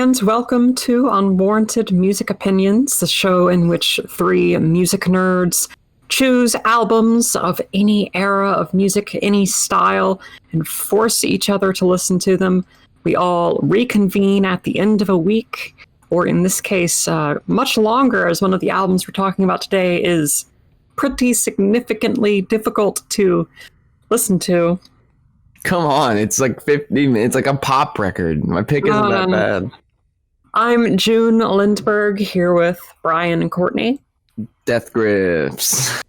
and welcome to Unwarranted Music Opinions, the show in which three music nerds choose albums of any era of music, any style, and force each other to listen to them. We all reconvene at the end of a week, or in this case, much longer, as one of the albums we're talking about today is pretty significantly difficult to listen to. Come on, it's like 50 minutes. It's like a pop record. My pick isn't that bad. I'm June Lindberg here with Brian and Courtney. Death Grips.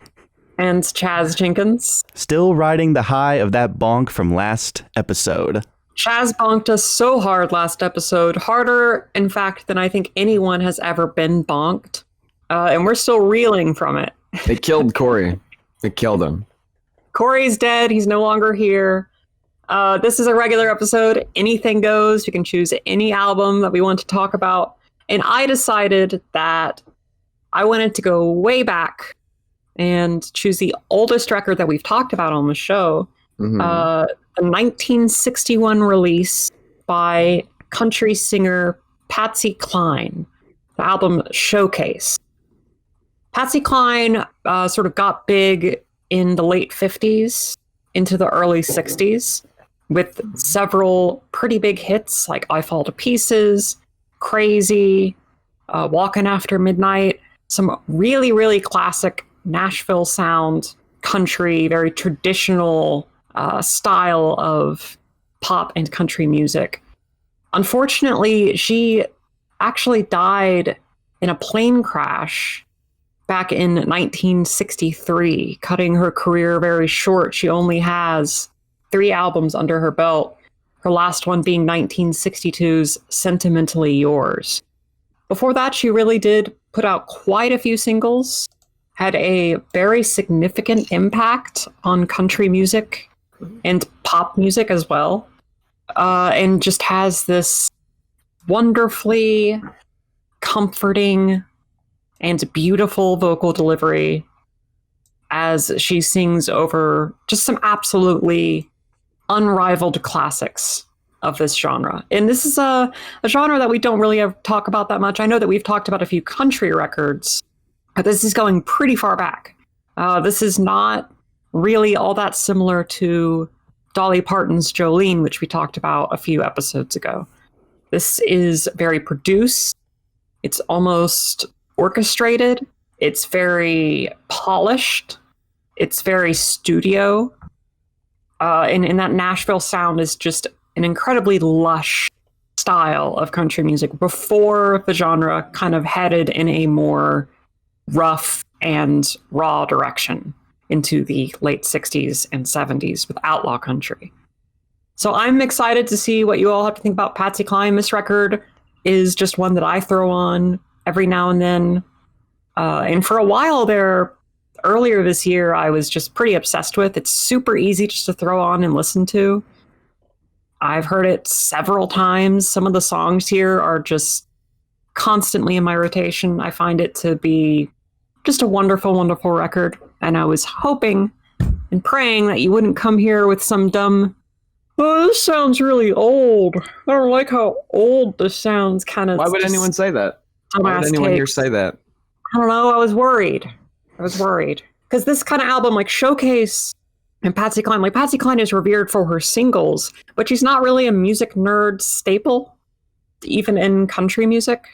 And Chaz Jenkins. Still riding the high of that bonk from last episode. Chaz bonked us so hard last episode. Harder, in fact, than I think anyone has ever been bonked. And we're still reeling from it. They killed Corey. They killed him. Corey's dead. He's no longer here. This is a regular episode. Anything goes. You can choose any album that we want to talk about. And I decided that I wanted to go way back and choose the oldest record that we've talked about on the show. Mm-hmm. The 1961 release by country singer Patsy Cline. The album Showcase. Patsy Cline sort of got big in the late 50s into the early 60s. With several pretty big hits like I Fall to Pieces, Crazy, Walkin' After Midnight, some really, really classic Nashville sound, country, very traditional style of pop and country music. Unfortunately, she actually died in a plane crash back in 1963, cutting her career very short. She only has 3 albums under her belt, her last one being 1962's Sentimentally Yours. Before that, she really did put out quite a few singles, had a very significant impact on country music and pop music as well, and just has this wonderfully comforting and beautiful vocal delivery as she sings over just some absolutely unrivaled classics of this genre. And this is a genre that we don't really talk about that much. I know that we've talked about a few country records, but this is going pretty far back. This is not really all that similar to Dolly Parton's Jolene, which we talked about a few episodes ago. This is very produced. It's almost orchestrated. It's very polished. It's very studio. And that Nashville sound is just an incredibly lush style of country music before the genre kind of headed in a more rough and raw direction into the late 60s and 70s with outlaw country. So I'm excited to see what you all have to think about Patsy Cline. This record is just one that I throw on every now and then. And for a while there, earlier this year, I was just pretty obsessed with. It's super easy just to throw on and listen to. I've heard it several times. Some of the songs here are just constantly in my rotation. I find it to be just a wonderful, wonderful record. And I was hoping and praying that you wouldn't come here with some dumb, oh, this sounds really old. I don't like how old this sounds. Kind of. Why would anyone say that? Why would anyone here say that? I don't know. I was worried. Because this kind of album, like Showcase and Patsy Cline, like Patsy Cline is revered for her singles, but she's not really a music nerd staple, even in country music.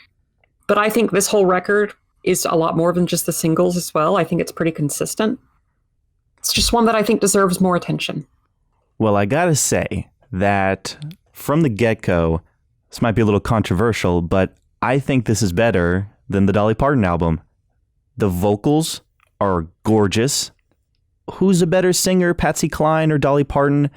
But I think this whole record is a lot more than just the singles as well. I think it's pretty consistent. It's just one that I think deserves more attention. Well, I gotta say that from the get-go, this might be a little controversial, but I think this is better than the Dolly Parton album. The vocals are gorgeous. Who's a better singer, Patsy Cline or Dolly Parton?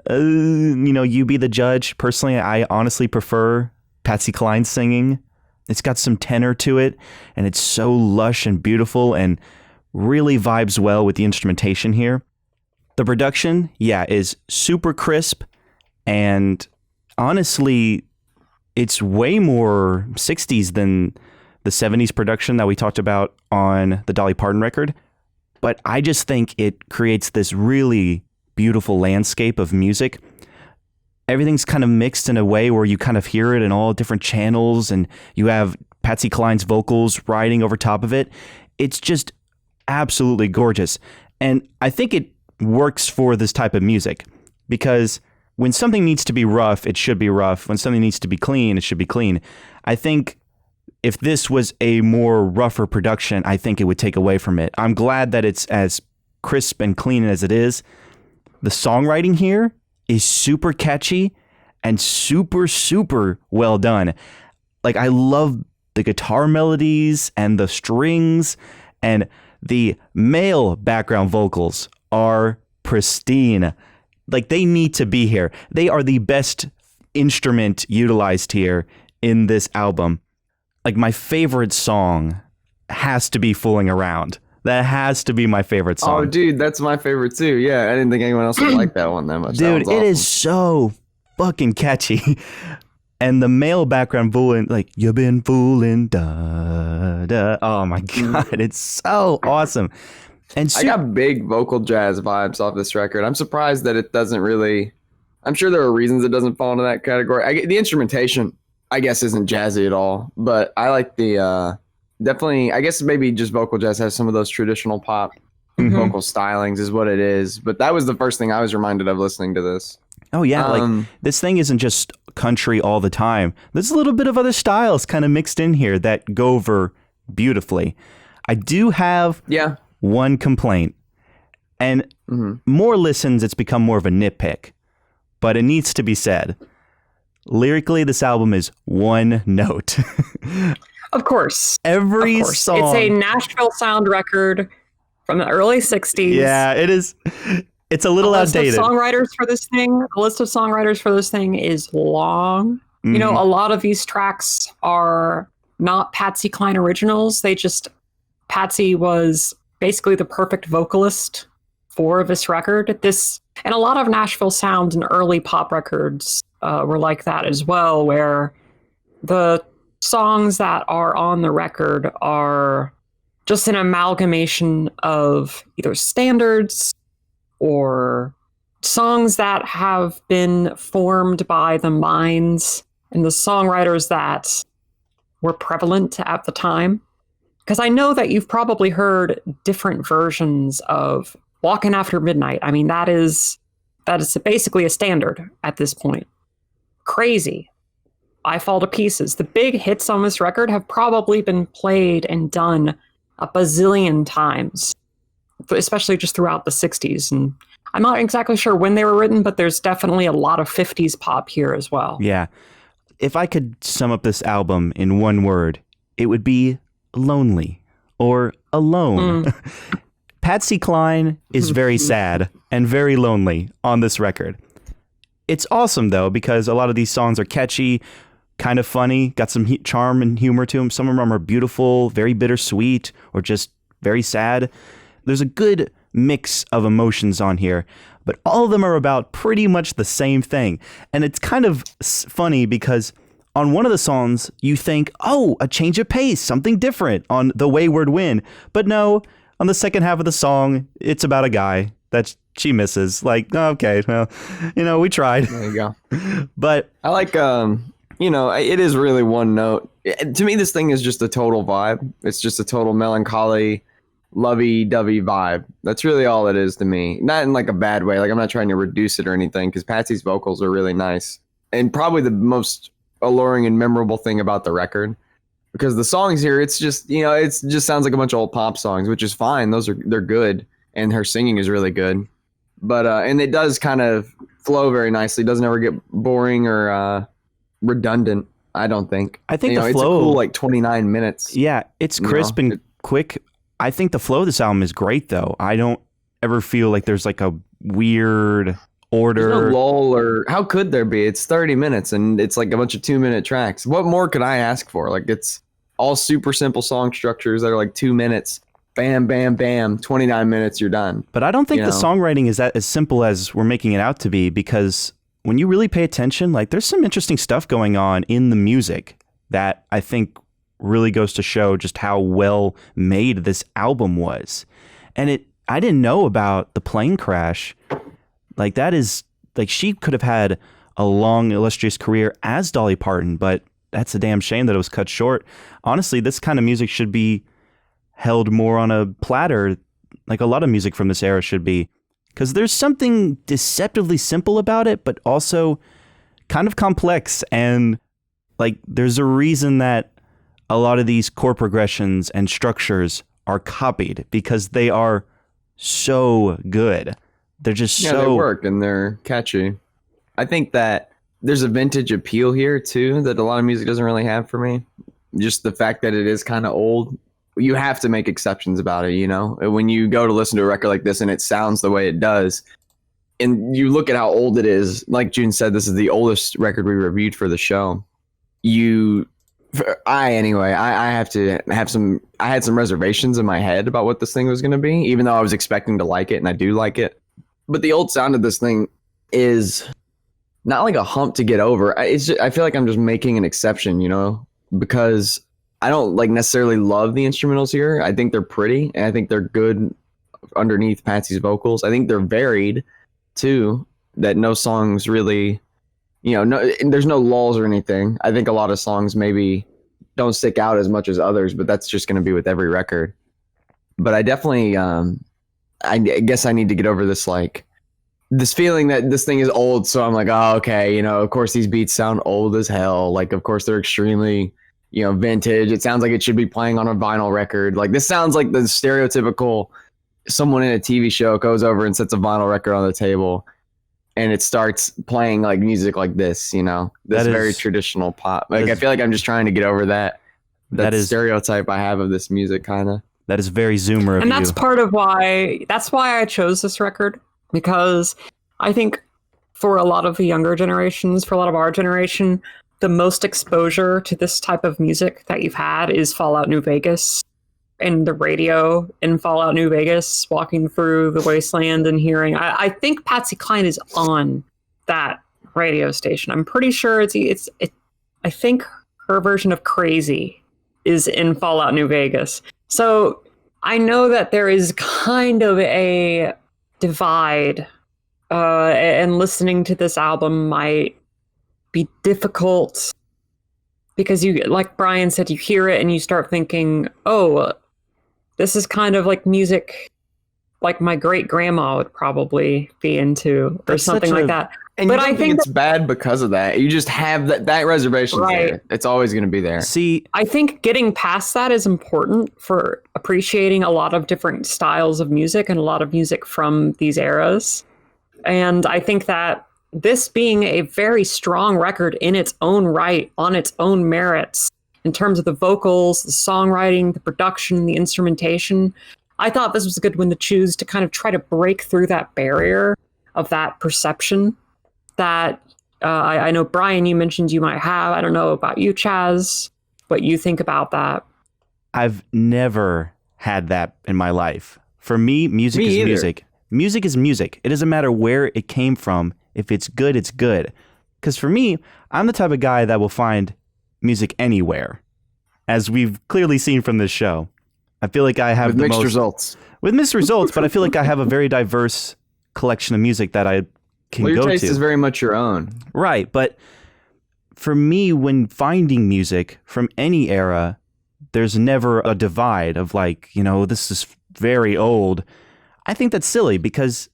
You be the judge. Personally, I honestly prefer Patsy Cline singing. It's got some tenor to it, and it's so lush and beautiful and really vibes well with the instrumentation here. The production, is super crisp, and honestly, it's way more 60s than the 70s production that we talked about on the Dolly Parton record. But I just think it creates this really beautiful landscape of music. everything's kind of mixed in a way where you kind of hear it in all different channels, and you have Patsy Cline's vocals riding over top of it. It's just absolutely gorgeous. And I think it works for this type of music, because when something needs to be rough, it should be rough. When something needs to be clean, it should be clean. I think if this was a more rougher production, I think it would take away from it. I'm glad that it's as crisp and clean as it is. The songwriting here is super catchy and super, super well done. Like, I love the guitar melodies and the strings, and the male background vocals are pristine. Like, they need to be here. They are the best instrument utilized here in this album. Like, my favorite song has to be Fooling Around. That has to be my favorite song. Oh, dude, that's my favorite too. Yeah, I didn't think anyone else would like that one that much. Dude, it is so fucking catchy. And the male background fooling, like, you've been fooling, da, da. Oh my God, it's so awesome. And I got big vocal jazz vibes off this record. I'm surprised that it doesn't really, I'm sure there are reasons it doesn't fall into that category. The instrumentation, I guess, isn't jazzy at all, but I like the, definitely, I guess maybe just vocal jazz has some of those traditional pop vocal stylings is what it is. But that was the first thing I was reminded of listening to this. Oh, yeah. Like, this thing isn't just country all the time. There's a little bit of other styles kind of mixed in here that go over beautifully. I do have one complaint. And more listens, it's become more of a nitpick. But it needs to be said. Lyrically, this album is one note. Of course. Every song. It's a Nashville sound record from the early 60s. Yeah, it is. It's a little outdated. The list of songwriters for this thing is long. You know, a lot of these tracks are not Patsy Cline originals. Patsy was basically the perfect vocalist for this record. And a lot of Nashville sound and early pop records were like that as well, where the songs that are on the record are just an amalgamation of either standards or songs that have been formed by the minds and the songwriters that were prevalent at the time. Because I know that you've probably heard different versions of Walking After Midnight. I mean, that is basically a standard at this point. Crazy. I Fall to Pieces. The big hits on this record have probably been played and done a bazillion times, especially just throughout the 60s. And I'm not exactly sure when they were written, but there's definitely a lot of 50s pop here as well. Yeah. If I could sum up this album in one word, it would be lonely or alone. Patsy Cline is very sad and very lonely on this record. It's awesome, though, because a lot of these songs are catchy, kind of funny, got some charm and humor to them. Some of them are beautiful, very bittersweet, or just very sad. There's a good mix of emotions on here, but all of them are about pretty much the same thing. And it's kind of funny because on one of the songs, you think, oh, a change of pace, something different on The Wayward Wind. But no, on the second half of the song, it's about a guy that she misses. Like, okay, well, we tried. There you go. But I like, it is really one note. To me, this thing is just a total vibe. It's just a total melancholy, lovey-dovey vibe. That's really all it is to me. Not in like a bad way. Like, I'm not trying to reduce it or anything, because Patsy's vocals are really nice. And probably the most alluring and memorable thing about the record. Because the songs here, it's just, it just sounds like a bunch of old pop songs, which is fine. They're good. And her singing is really good. But, and it does kind of flow very nicely. It doesn't ever get boring or redundant, I don't think. I think the flow, it's a cool, like, 29 minutes. Yeah, it's crisp and quick. I think the flow of this album is great, though. I don't ever feel like there's like a weird order. There's no lull, or how could there be? It's 30 minutes and it's like a bunch of 2-minute tracks. What more could I ask for? Like, it's all super simple song structures that are like 2 minutes. Bam, bam, bam. 29 minutes, you're done. But I don't think the songwriting is that as simple as we're making it out to be, because when you really pay attention, like, there's some interesting stuff going on in the music that I think really goes to show just how well made this album was. And I didn't know about the plane crash. Like, that is, like, she could have had a long, illustrious career as Dolly Parton, but that's a damn shame that it was cut short. Honestly, this kind of music should be held more on a platter, like a lot of music from this era should be, because there's something deceptively simple about it, but also kind of complex. And like, there's a reason that a lot of these chord progressions and structures are copied, because they are so good. They're just they work and they're catchy. I think that there's a vintage appeal here too that a lot of music doesn't really have for me. Just the fact that it is kind of old. You have to make exceptions about it, you know? When you go to listen to a record like this and it sounds the way it does, and you look at how old it is, like June said, this is the oldest record we reviewed for the show. I have to have I had some reservations in my head about what this thing was going to be, even though I was expecting to like it, and I do like it. But the old sound of this thing is not like a hump to get over. I feel like I'm just making an exception, you know, because I don't like necessarily love the instrumentals here. I think they're pretty, and I think they're good underneath Patsy's vocals. I think they're varied too, that no songs really, you know, there's no lulls or anything. I think a lot of songs maybe don't stick out as much as others, but that's just going to be with every record. But I definitely, I guess I need to get over this, like, this feeling that this thing is old. So I'm like, oh, okay, you know, of course these beats sound old as hell. Like, of course they're extremely, you know, vintage. It sounds like it should be playing on a vinyl record. Like, this sounds like the stereotypical someone in a TV show goes over and sets a vinyl record on the table and it starts playing like music like this, you know, this very traditional pop. Like, I feel like I'm just trying to get over that stereotype I have of this music, kind of. That is very Zoomer of you. And that's part of why I chose this record, because I think for a lot of the younger generations, for a lot of our generation, the most exposure to this type of music that you've had is Fallout New Vegas and the radio in Fallout New Vegas, walking through the wasteland and hearing. I think Patsy Cline is on that radio station. I'm pretty sure I think her version of Crazy is in Fallout New Vegas. So I know that there is kind of a divide, and listening to this album might be difficult because you, like Brian said, you hear it and you start thinking, oh, this is kind of like music like my great grandma would probably be into, or something like that. And but I think it's bad because of that. You just have that reservation, right? There. It's always going to be there. See, I think getting past that is important for appreciating a lot of different styles of music and a lot of music from these eras. And I think that this being a very strong record in its own right, on its own merits, in terms of the vocals, the songwriting, the production, the instrumentation, I thought this was a good one to choose to kind of try to break through that barrier of that perception that I know, Brian, you mentioned you might have. I don't know about you, Chaz, what you think about that. I've never had that in my life. For me, music is music. Music is music. It doesn't matter where it came from. If it's good, it's good. Because for me, I'm the type of guy that will find music anywhere, as we've clearly seen from this show. I feel like I have with mixed results. With mixed results, but I feel like I have a very diverse collection of music that I can go to. Your taste is very much your own. Right, but for me, when finding music from any era, there's never a divide of like, you know, this is very old. I think that's silly because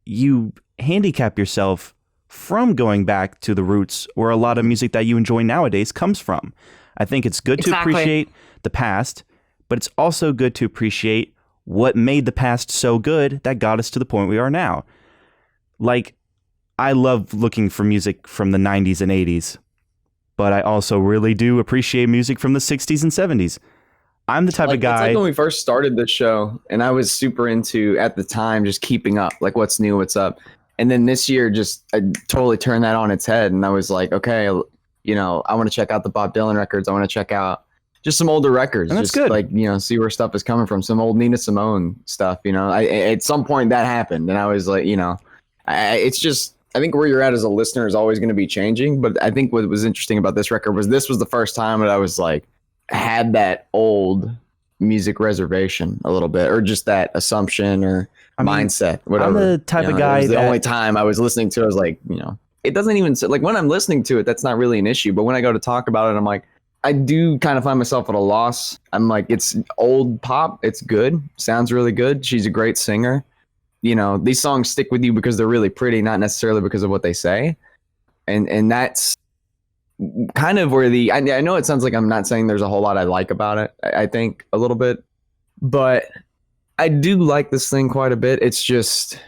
you handicap yourself from going back to the roots where a lot of music that you enjoy nowadays comes from. I think it's good to appreciate the past, but it's also good to appreciate what made the past so good that got us to the point we are now. Like, I love looking for music from the 90s and 80s, but I also really do appreciate music from the 60s and 70s. I'm the type of guy... It's like when we first started this show, and I was super into, at the time, just keeping up, like what's new, what's up. And then this year, I totally turned that on its head, and I was like, okay, you know, I want to check out the Bob Dylan records. I want to check out just some older records. And that's just good. Like, you know, see where stuff is coming from. Some old Nina Simone stuff, you know. At some point that happened, and I was like, you know, it's just, I think where you're at as a listener is always going to be changing. But I think what was interesting about this record was this was the first time that I was like, had that old music reservation a little bit, or just that assumption or mindset, whatever. I'm the type of guy it was the only time I was listening to it, I was like, you know, it doesn't even like when I'm listening to it, that's not really an issue. But when I go to talk about it, I'm like, I do kind of find myself at a loss. I'm like, it's old pop. It's good. Sounds really good. She's a great singer. You know, these songs stick with you because they're really pretty, not necessarily because of what they say. And that's kind of where I know it sounds like I'm not saying there's a whole lot I like about it. I think a little bit, but I do like this thing quite a bit. It's just,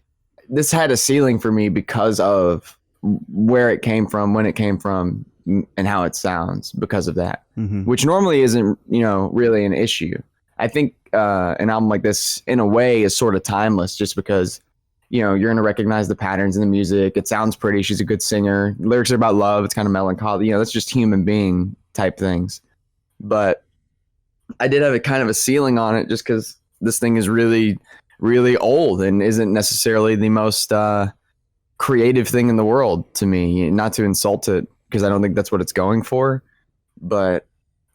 this had a ceiling for me because of where it came from, when it came from, and how it sounds because of that, which normally isn't, you know, really an issue. I think an album like this, in a way, is sort of timeless just because, you know, you're going to recognize the patterns in the music. It sounds pretty. She's a good singer. Lyrics are about love. It's kind of melancholy. You know, that's just human being type things. But I did have a kind of a ceiling on it just because this thing is really, really old and isn't necessarily the most creative thing in the world to me. Not to insult it, because I don't think that's what it's going for. But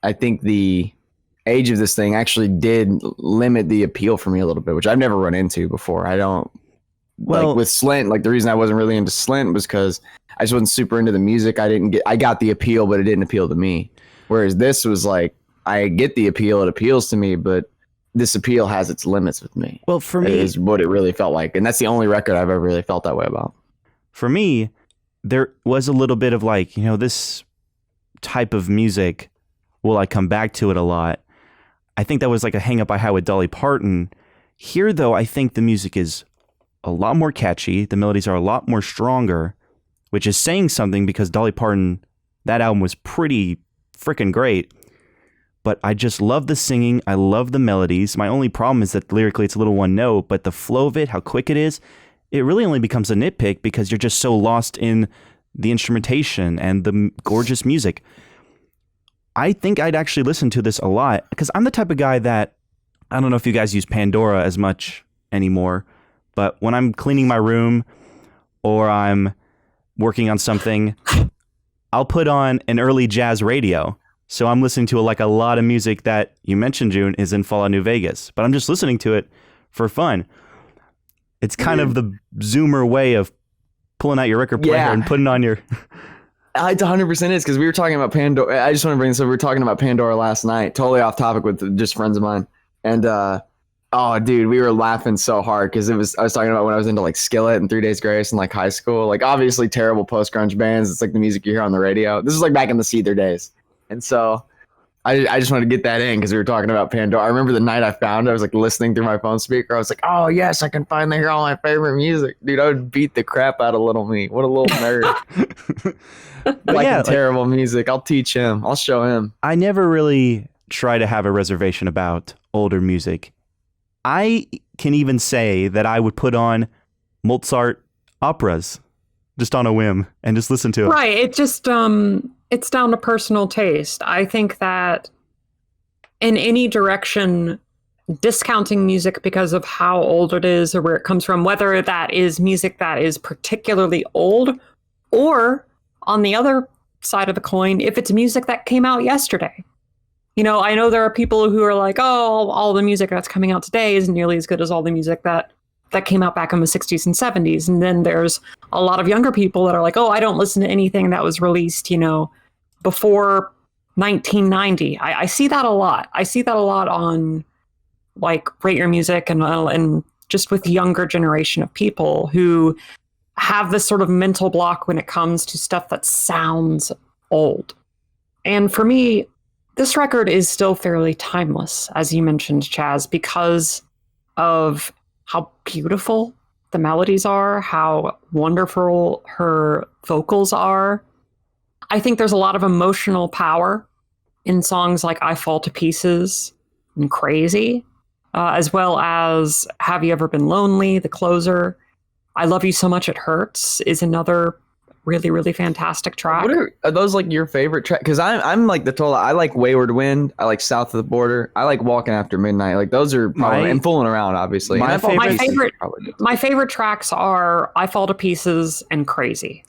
I think the age of this thing actually did limit the appeal for me a little bit, which I've never run into before. I don't, like with Slint, like the reason I wasn't really into Slint was because I just wasn't super into the music. I got the appeal, but it didn't appeal to me. Whereas this was like, I get the appeal, it appeals to me, but this appeal has its limits with me. Well, for me, is what it really felt like. And that's the only record I've ever really felt that way about. For me, there was a little bit of like, you know, this type of music, will I come back to it a lot? I think that was like a hang up I had with Dolly Parton. Here, though, I think the music is a lot more catchy. The melodies are a lot more stronger, which is saying something because Dolly Parton, that album was pretty freaking great. But I just love the singing. I love the melodies. My only problem is that lyrically it's a little one note, but the flow of it, how quick it is, it really only becomes a nitpick because you're just so lost in the instrumentation and the gorgeous music. I think I'd actually listen to this a lot because I'm the type of guy that, I don't know if you guys use Pandora as much anymore, but when I'm cleaning my room or I'm working on something, I'll put on an early jazz radio. So I'm listening to a lot of music that you mentioned, June, is in Fallout New Vegas, but I'm just listening to it for fun. It's kind of the Zoomer way of pulling out your record player and putting on your... It 100% is, because we were talking about Pandora. I just want to bring this up. We were talking about Pandora last night, totally off topic with just friends of mine. And, oh, dude, we were laughing so hard because I was talking about when I was into like Skillet and 3 Days Grace in like high school. Like, obviously terrible post-grunge bands. It's like the music you hear on the radio. This is like back in the Seether days. And so I just wanted to get that in because we were talking about Pandora. I remember the night I found it, I was like listening through my phone speaker. I was like, oh, yes, I can finally hear all my favorite music. Dude, I would beat the crap out of little me. What a little nerd. Terrible music. I'll teach him. I'll show him. I never really try to have a reservation about older music. I can even say that I would put on Mozart operas just on a whim and just listen to it. Right. It just... it's down to personal taste. I think that in any direction, discounting music because of how old it is or where it comes from, whether that is music that is particularly old, or on the other side of the coin, if it's music that came out yesterday. You know, I know there are people who are like, oh, all the music that's coming out today isn't nearly as good as all the music that came out back in the 60s and 70s. And then there's a lot of younger people that are like, oh, I don't listen to anything that was released, you know, before 1990. I see that a lot. I see that a lot on like Rate Your Music and just with the younger generation of people who have this sort of mental block when it comes to stuff that sounds old. And for me, this record is still fairly timeless, as you mentioned, Chaz, because of how beautiful the melodies are, how wonderful her vocals are. I think there's a lot of emotional power in songs like I Fall to Pieces and Crazy, as well as Have You Ever Been Lonely, the closer. I Love You So Much It Hurts is another really, really fantastic track. Are those like your favorite track? Because I'm like the total. I like Wayward Wind. I like South of the Border. I like Walking After Midnight. Like those are probably, and Fooling Around, obviously. My favorite tracks are I Fall to Pieces and Crazy.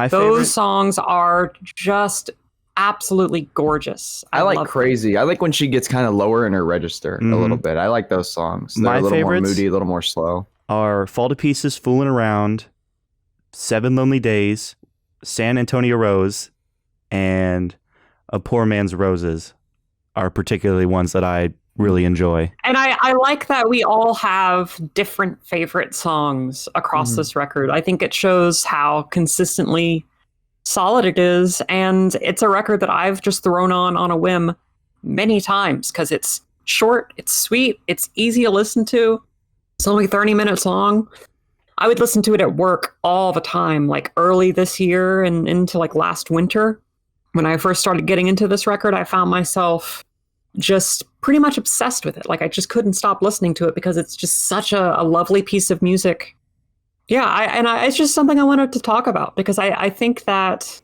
Those songs are just absolutely gorgeous. I like Crazy. I like when she gets kind of lower in her register a little bit. I like those songs. They're a little more moody, a little more slow. Are Fall to Pieces, Fooling Around, 7 Lonely Days, San Antonio Rose and A Poor Man's Roses are particularly ones that I really enjoy. And I like that we all have different favorite songs across this record. I think it shows how consistently solid it is, and it's a record that I've just thrown on a whim many times because it's short, it's sweet, it's easy to listen to. It's only 30 minutes long. I would listen to it at work all the time, like early this year and into like last winter. When I first started getting into this record, I found myself just pretty much obsessed with it. Like I just couldn't stop listening to it because it's just such a lovely piece of music. Yeah, it's just something I wanted to talk about because I think that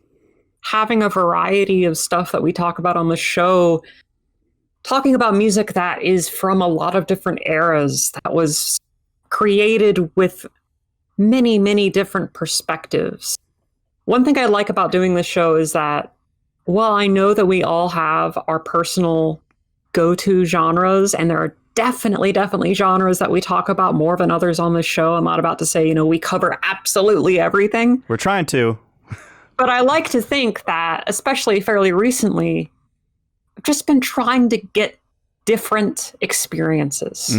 having a variety of stuff that we talk about on the show, talking about music that is from a lot of different eras, that was created with many, many different perspectives. One thing I like about doing this show is that while I know that we all have our personal go-to genres, and there are definitely genres that we talk about more than others on this show. I'm not about to say, we cover absolutely everything. We're trying to. But I like to think that, especially fairly recently, I've just been trying to get different experiences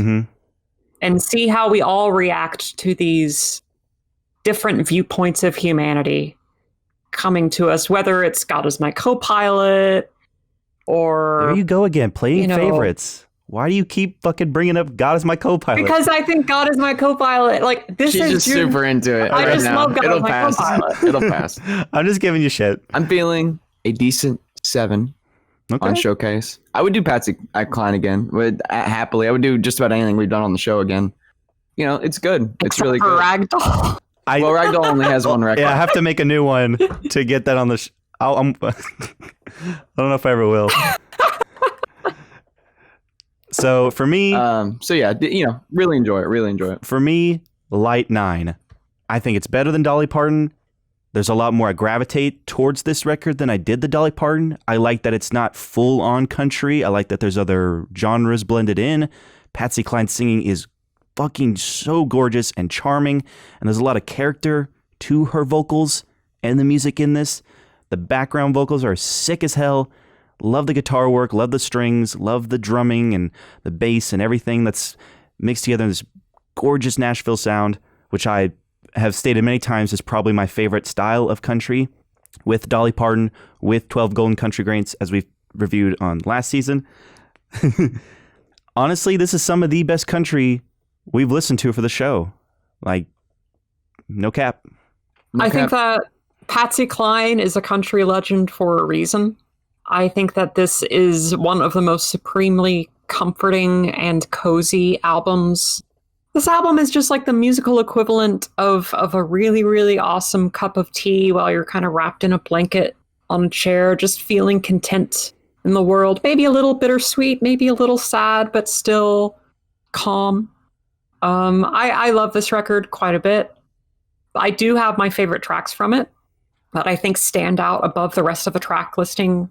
and see how we all react to these different viewpoints of humanity coming to us, whether it's God is my co-pilot or... There you go again, playing favorites. Why do you keep fucking bringing up God is my co-pilot? Because I think God is my co-pilot. Like, this She's is just super into it. I right just now. love God It'll as my pass. co-pilot. It'll pass. I'm just giving you shit. I'm feeling a decent 7 on Showcase. I would do Patsy Cline again. Happily. I would do just about anything we've done on the show again. It's good. It's really good. Ragdoll. Well, Ragdoll only has one record. Yeah, I have to make a new one to get that on the... I don't know if I ever will. So for me... really enjoy it. For me, light 9. I think it's better than Dolly Parton. There's a lot more I gravitate towards this record than I did the Dolly Parton. I like that it's not full-on country. I like that there's other genres blended in. Patsy Cline singing is fucking so gorgeous and charming, and there's a lot of character to her vocals and the music in this. The background vocals are sick as hell. Love the guitar work, love the strings, love the drumming and the bass and everything that's mixed together in this gorgeous Nashville sound, which I have stated many times is probably my favorite style of country, with Dolly Parton, with 12 Golden Country Grains, as we've reviewed on last season. Honestly, this is some of the best country we've listened to for the show. Like, no cap. I think that Patsy Cline is a country legend for a reason. I think that this is one of the most supremely comforting and cozy albums. This album is just like the musical equivalent of a really, really awesome cup of tea while you're kind of wrapped in a blanket on a chair, just feeling content in the world. Maybe a little bittersweet, maybe a little sad, but still calm. I love this record quite a bit. I do have my favorite tracks from it that I think stand out above the rest of the track listing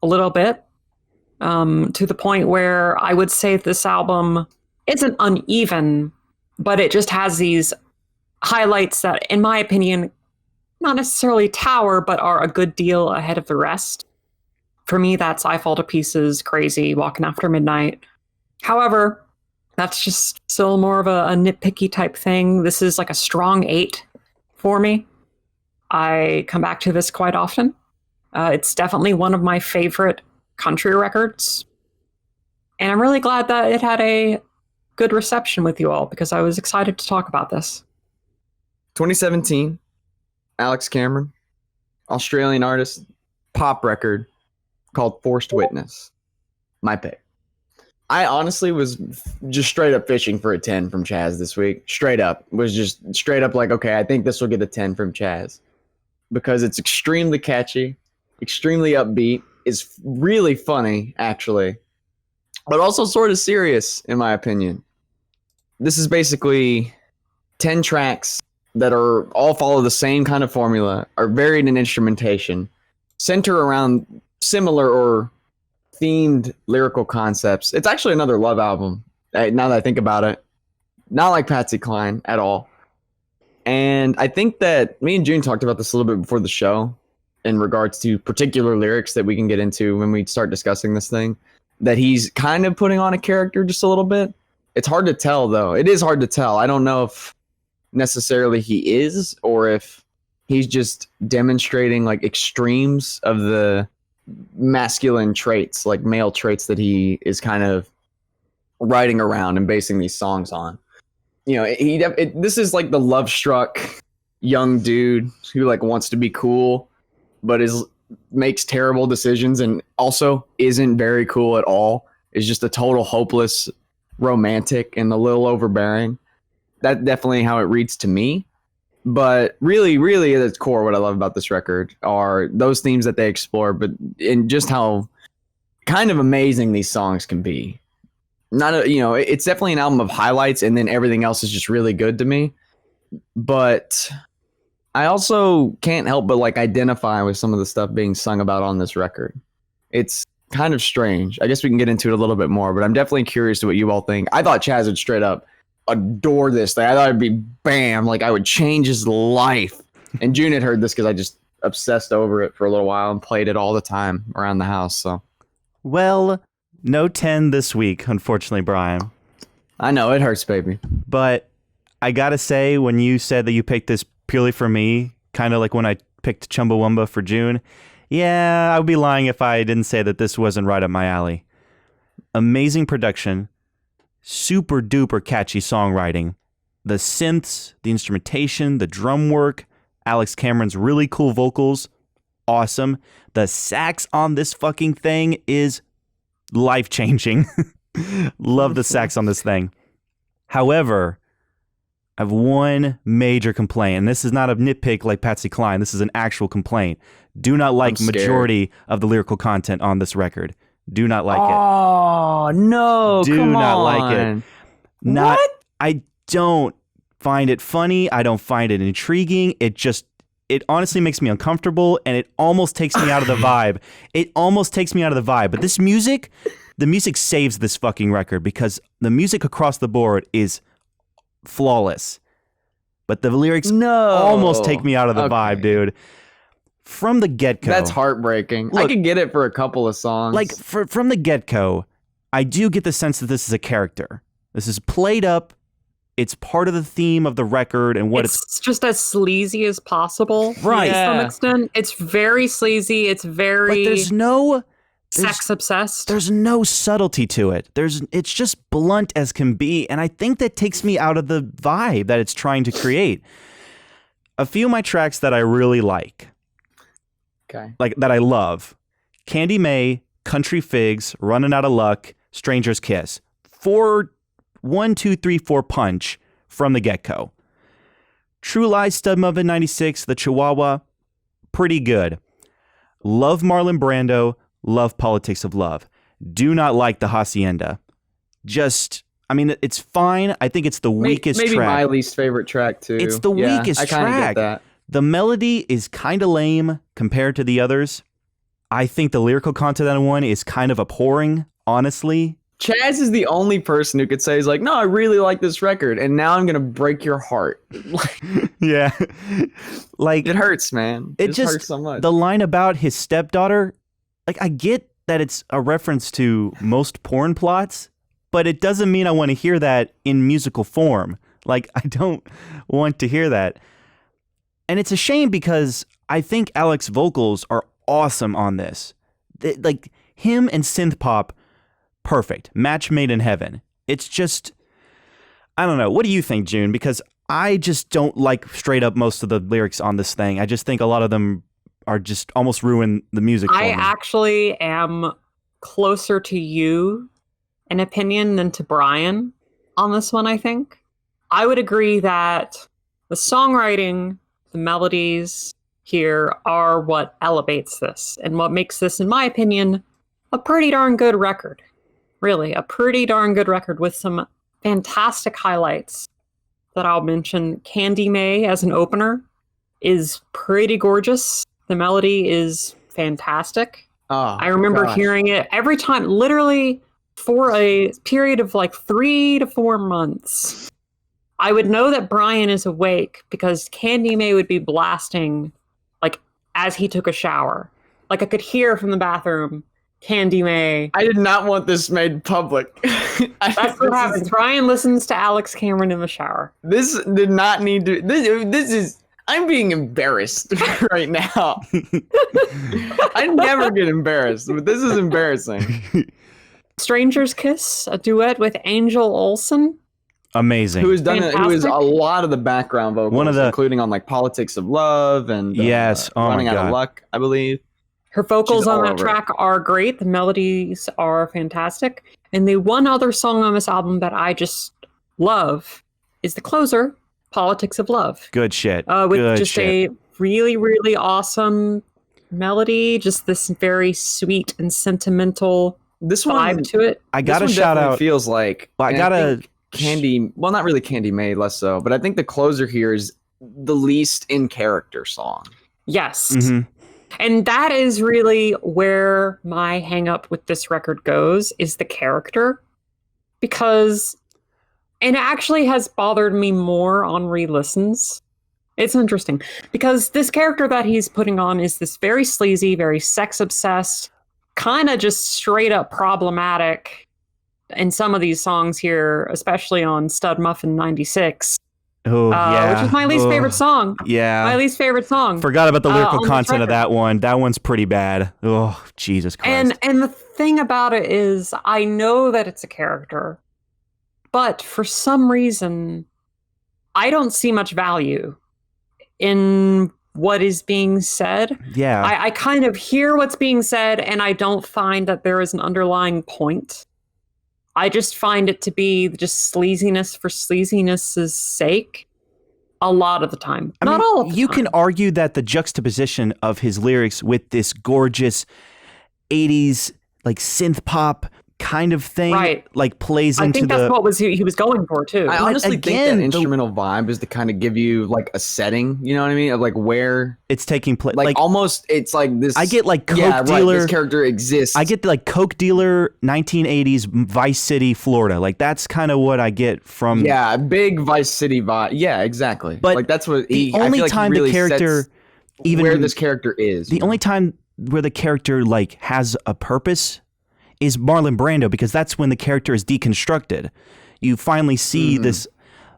a little bit, to the point where I would say this album isn't uneven, but it just has these highlights that, in my opinion, not necessarily tower, but are a good deal ahead of the rest. For me, that's I Fall to Pieces, Crazy, Walking After Midnight. However, that's just still more of a nitpicky type thing. This is like a strong 8 for me. I come back to this quite often. It's definitely one of my favorite country records. And I'm really glad that it had a good reception with you all, because I was excited to talk about this. 2017, Alex Cameron, Australian artist, pop record called Forced Witness. My pick. I honestly was just straight up fishing for a 10 from Chaz this week. Straight up. Was just straight up like, okay, I think this will get a 10 from Chaz. Because it's extremely catchy, extremely upbeat. It's really funny, actually. But also sort of serious, in my opinion. This is basically 10 tracks that are all follow the same kind of formula, are varied in instrumentation, center around similar or themed lyrical concepts. It's actually another love album, now that I think about it. Not like Patsy Cline at all. And I think that me and June talked about this a little bit before the show in regards to particular lyrics that we can get into when we start discussing this thing, that he's kind of putting on a character just a little bit. It's hard to tell, though. It is hard to tell. I don't know if necessarily he is, or if he's just demonstrating like extremes of the masculine traits, like male traits that he is kind of riding around and basing these songs on. You know, this is like the love-struck young dude who like wants to be cool, but makes terrible decisions and also isn't very cool at all. Is just a total hopeless romantic and a little overbearing. That's definitely how it reads to me. But really, really at its core, what I love about this record are those themes that they explore, but in just how kind of amazing these songs can be. It's definitely an album of highlights, and then everything else is just really good to me. But I also can't help but like identify with some of the stuff being sung about on this record. It's kind of strange. I guess we can get into it a little bit more, but I'm definitely curious to what you all think. I thought Chaz would straight up adore this thing. I thought it'd be bam, like I would change his life. And June had heard this because I just obsessed over it for a little while and played it all the time around the house. So, well, no 10 this week, unfortunately, Brian. I know it hurts, baby. But I gotta say, when you said that you picked this purely for me, kind of like when I picked Chumbawamba for June, yeah, I would be lying if I didn't say that this wasn't right up my alley. Amazing production, super duper catchy songwriting, the synths, the instrumentation, the drum work, Alex Cameron's really cool vocals, awesome. The sax on this fucking thing is life-changing. Love the sax on this thing. However, I have one major complaint, and this is not a nitpick like Patsy Cline. This is an actual complaint. Do not like majority of the lyrical content on this record. Do not like it. Oh, no, Do come not on. like it. What? I don't find it funny. I don't find it intriguing. It honestly makes me uncomfortable, and it almost takes me out of the vibe. But this music, the music saves this fucking record because the music across the board is flawless. But the lyrics almost take me out of the vibe, dude. From the get-go. That's heartbreaking. Look, I could get it for a couple of songs. Like, from the get-go, I do get the sense that this is a character. This is played up. It's part of the theme of the record and what it's just as sleazy as possible. Right. To some extent. It's very sleazy. It's very But there's no sex obsessed. There's no subtlety to it. It's just blunt as can be, and I think that takes me out of the vibe that it's trying to create. A few of my tracks that I really like that I love: Candy May, Country Figs, Running Out of Luck, Stranger's Kiss. 1, 2, 3, 4 punch from the get-go. True Lies, Stud Muffin 96, The Chihuahua, pretty good. Love Marlon Brando, love Politics of Love. Do not like The Hacienda. It's fine. I think it's the weakest track. Maybe my least favorite track, too. It's the weakest track. I kind of get that. The melody is kind of lame compared to the others. I think the lyrical content on one is kind of abhorring, honestly. Chaz is the only person who could say, he's like, no, I really like this record, and now I'm going to break your heart. Yeah. Like, it hurts, man. It just hurts so much. The line about his stepdaughter, like, I get that it's a reference to most porn plots, but it doesn't mean I want to hear that in musical form. Like, I don't want to hear that. And it's a shame because I think Alex's vocals are awesome on this. Like, him and synth pop, perfect. Match made in heaven. It's just, I don't know. What do you think, June? Because I just don't like straight up most of the lyrics on this thing. I just think a lot of them are just almost ruin the music for me. I actually am closer to you in opinion than to Brian on this one, I think. I would agree that the songwriting, the melodies here are what elevates this and what makes this, in my opinion, a pretty darn good record. Really, a pretty darn good record with some fantastic highlights that I'll mention. Candy May as an opener is pretty gorgeous. The melody is fantastic. I remember hearing it every time, literally for a period of like 3 to 4 months. I would know that Brian is awake because Candy May would be blasting like as he took a shower. Like I could hear from the bathroom, Candy May. I did not want this made public. That's what happens. Brian listens to Alex Cameron in the shower. This did not need to. This is. I'm being embarrassed right now. I never get embarrassed, but this is embarrassing. Stranger's Kiss, a duet with Angel Olsen. Amazing. Who has done Fantastic. who is a lot of the background vocals, including on like Politics of Love and yes, Running Out of Luck, I believe. Her vocals on that track are great. The melodies are fantastic. And the one other song on this album that I just love is the closer, Politics of Love. Good shit. With Good just shit. a really, really awesome melody, just this very sweet and sentimental vibe to it. I gotta shout out. Feels like I gotta Candy. Well, not really Candy May, less so. But I think the closer here is the least in character song. Yes. Mm-hmm. And that is really where my hang up with this record goes, is the character. Because, and it actually has bothered me more on re-listens. It's interesting. Because this character that he's putting on is this very sleazy, very sex-obsessed, kind of just straight up problematic in some of these songs here, especially on Stud Muffin 96. Oh, yeah. Which is my least favorite song. Yeah. My least favorite song. Forgot about the lyrical content of that one. That one's pretty bad. Oh, Jesus Christ. And the thing about it is, I know that it's a character, but for some reason, I don't see much value in what is being said. Yeah. I kind of hear what's being said, and I don't find that there is an underlying point. I just find it to be just sleaziness for sleaziness' sake a lot of the time. Not all of the time. You can argue that the juxtaposition of his lyrics with this gorgeous 80s like synth pop kind of thing like plays into I think that's what he was going for too. I honestly think that instrumental vibe is to kind of give you like a setting, you know what I mean, of like where it's taking place. Like almost, it's like this. I get like Coke dealer. This character exists. I get like Coke dealer, 1980s Vice City, Florida. Like that's kind of what I get from. Yeah, big Vice City vibe. Yeah, exactly. But like that's what the only time really the character, even where this character is. The only time where the character like has a purpose is Marlon Brando, because that's when the character is deconstructed. You finally see this.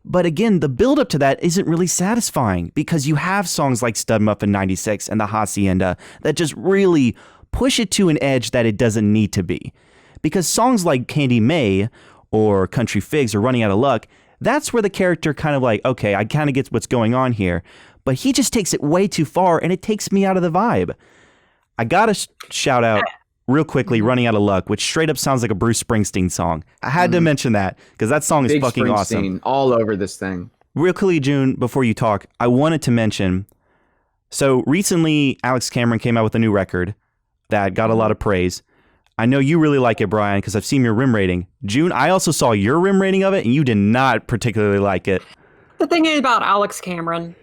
But again, the build up to that isn't really satisfying, because you have songs like Stud Muffin 96 and The Hacienda that just really push it to an edge that it doesn't need to be. Because songs like Candy May or Country Figs or Running Out of Luck, that's where the character kind of like, okay, I kind of get what's going on here. But he just takes it way too far, and it takes me out of the vibe. I gotta shout out real quickly, Running Out of Luck, which straight up sounds like a Bruce Springsteen song. I had to mention that because that song is fucking awesome. All over this thing. Real quickly, June, before you talk, I wanted to mention, so recently Alex Cameron came out with a new record that got a lot of praise. I know you really like it, Brian, because I've seen your rim rating. June, I also saw your rim rating of it, and you did not particularly like it. The thing about Alex Cameron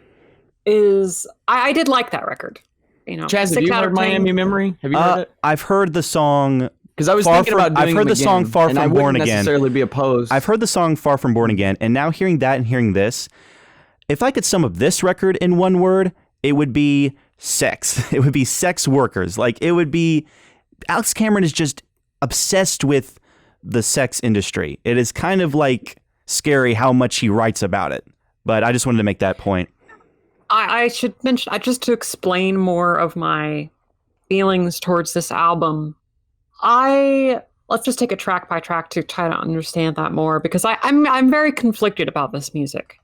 is I did like that record. You know, Chaz, have you heard Miami Memory? Have you heard it? I've heard the song. Because I was thinking about doing I've heard the song Far From Born Again. Necessarily be opposed. I've heard the song Far From Born Again, and now hearing that and hearing this, if I could sum up this record in one word, it would be sex. It would be sex workers. Like, it would be, Alex Cameron is just obsessed with the sex industry. It is kind of like scary how much he writes about it. But I just wanted to make that point. I should mention, just to explain more of my feelings towards this album, let's just take it track by track to try to understand that more, because I'm very conflicted about this music.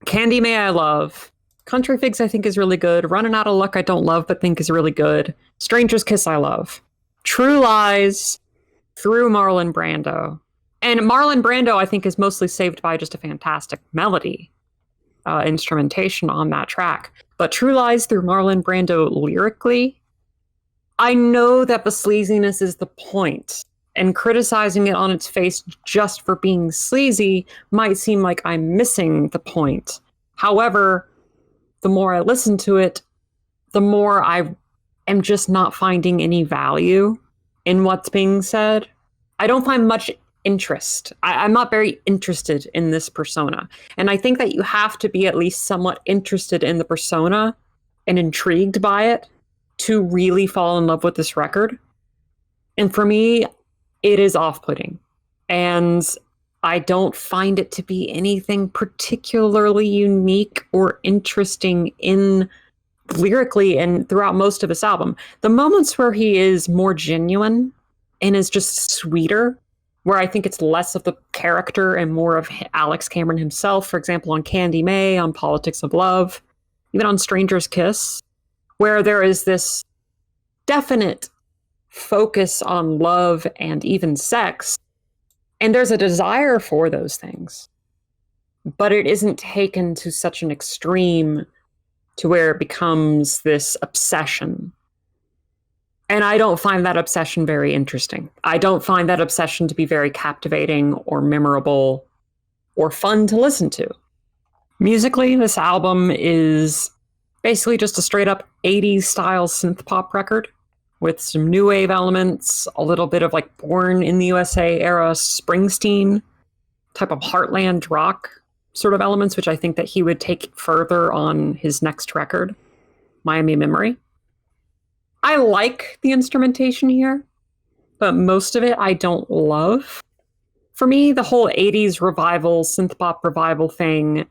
Candy May I love. Country Figs I think is really good. Running Out of Luck I don't love but think is really good. Stranger's Kiss I love. True Lies through Marlon Brando. And Marlon Brando I think is mostly saved by just a fantastic melody. Instrumentation on that track. But True Lies through Marlon Brando lyrically, I know that the sleaziness is the point, and criticizing it on its face just for being sleazy might seem like I'm missing the point. However, the more I listen to it, the more I am just not finding any value in what's being said. I don't find much interest. I'm not very interested in this persona. And I think that you have to be at least somewhat interested in the persona and intrigued by it to really fall in love with this record. And for me, it is off-putting. And I don't find it to be anything particularly unique or interesting in lyrically and throughout most of this album. The moments where he is more genuine and is just sweeter, where I think it's less of the character and more of Alex Cameron himself, for example, on Candy May, on Politics of Love, even on Stranger's Kiss, where there is this definite focus on love and even sex, and there's a desire for those things, but it isn't taken to such an extreme to where it becomes this obsession. And I don't find that obsession very interesting. I don't find that obsession to be very captivating or memorable or fun to listen to. Musically, this album is basically just a straight up 80s style synth pop record with some new wave elements, a little bit of like Born in the USA era Springsteen type of heartland rock sort of elements, which I think that he would take further on his next record, Miami Memory. I like the instrumentation here, but most of it I don't love. For me, the whole 80s revival, synth pop revival thing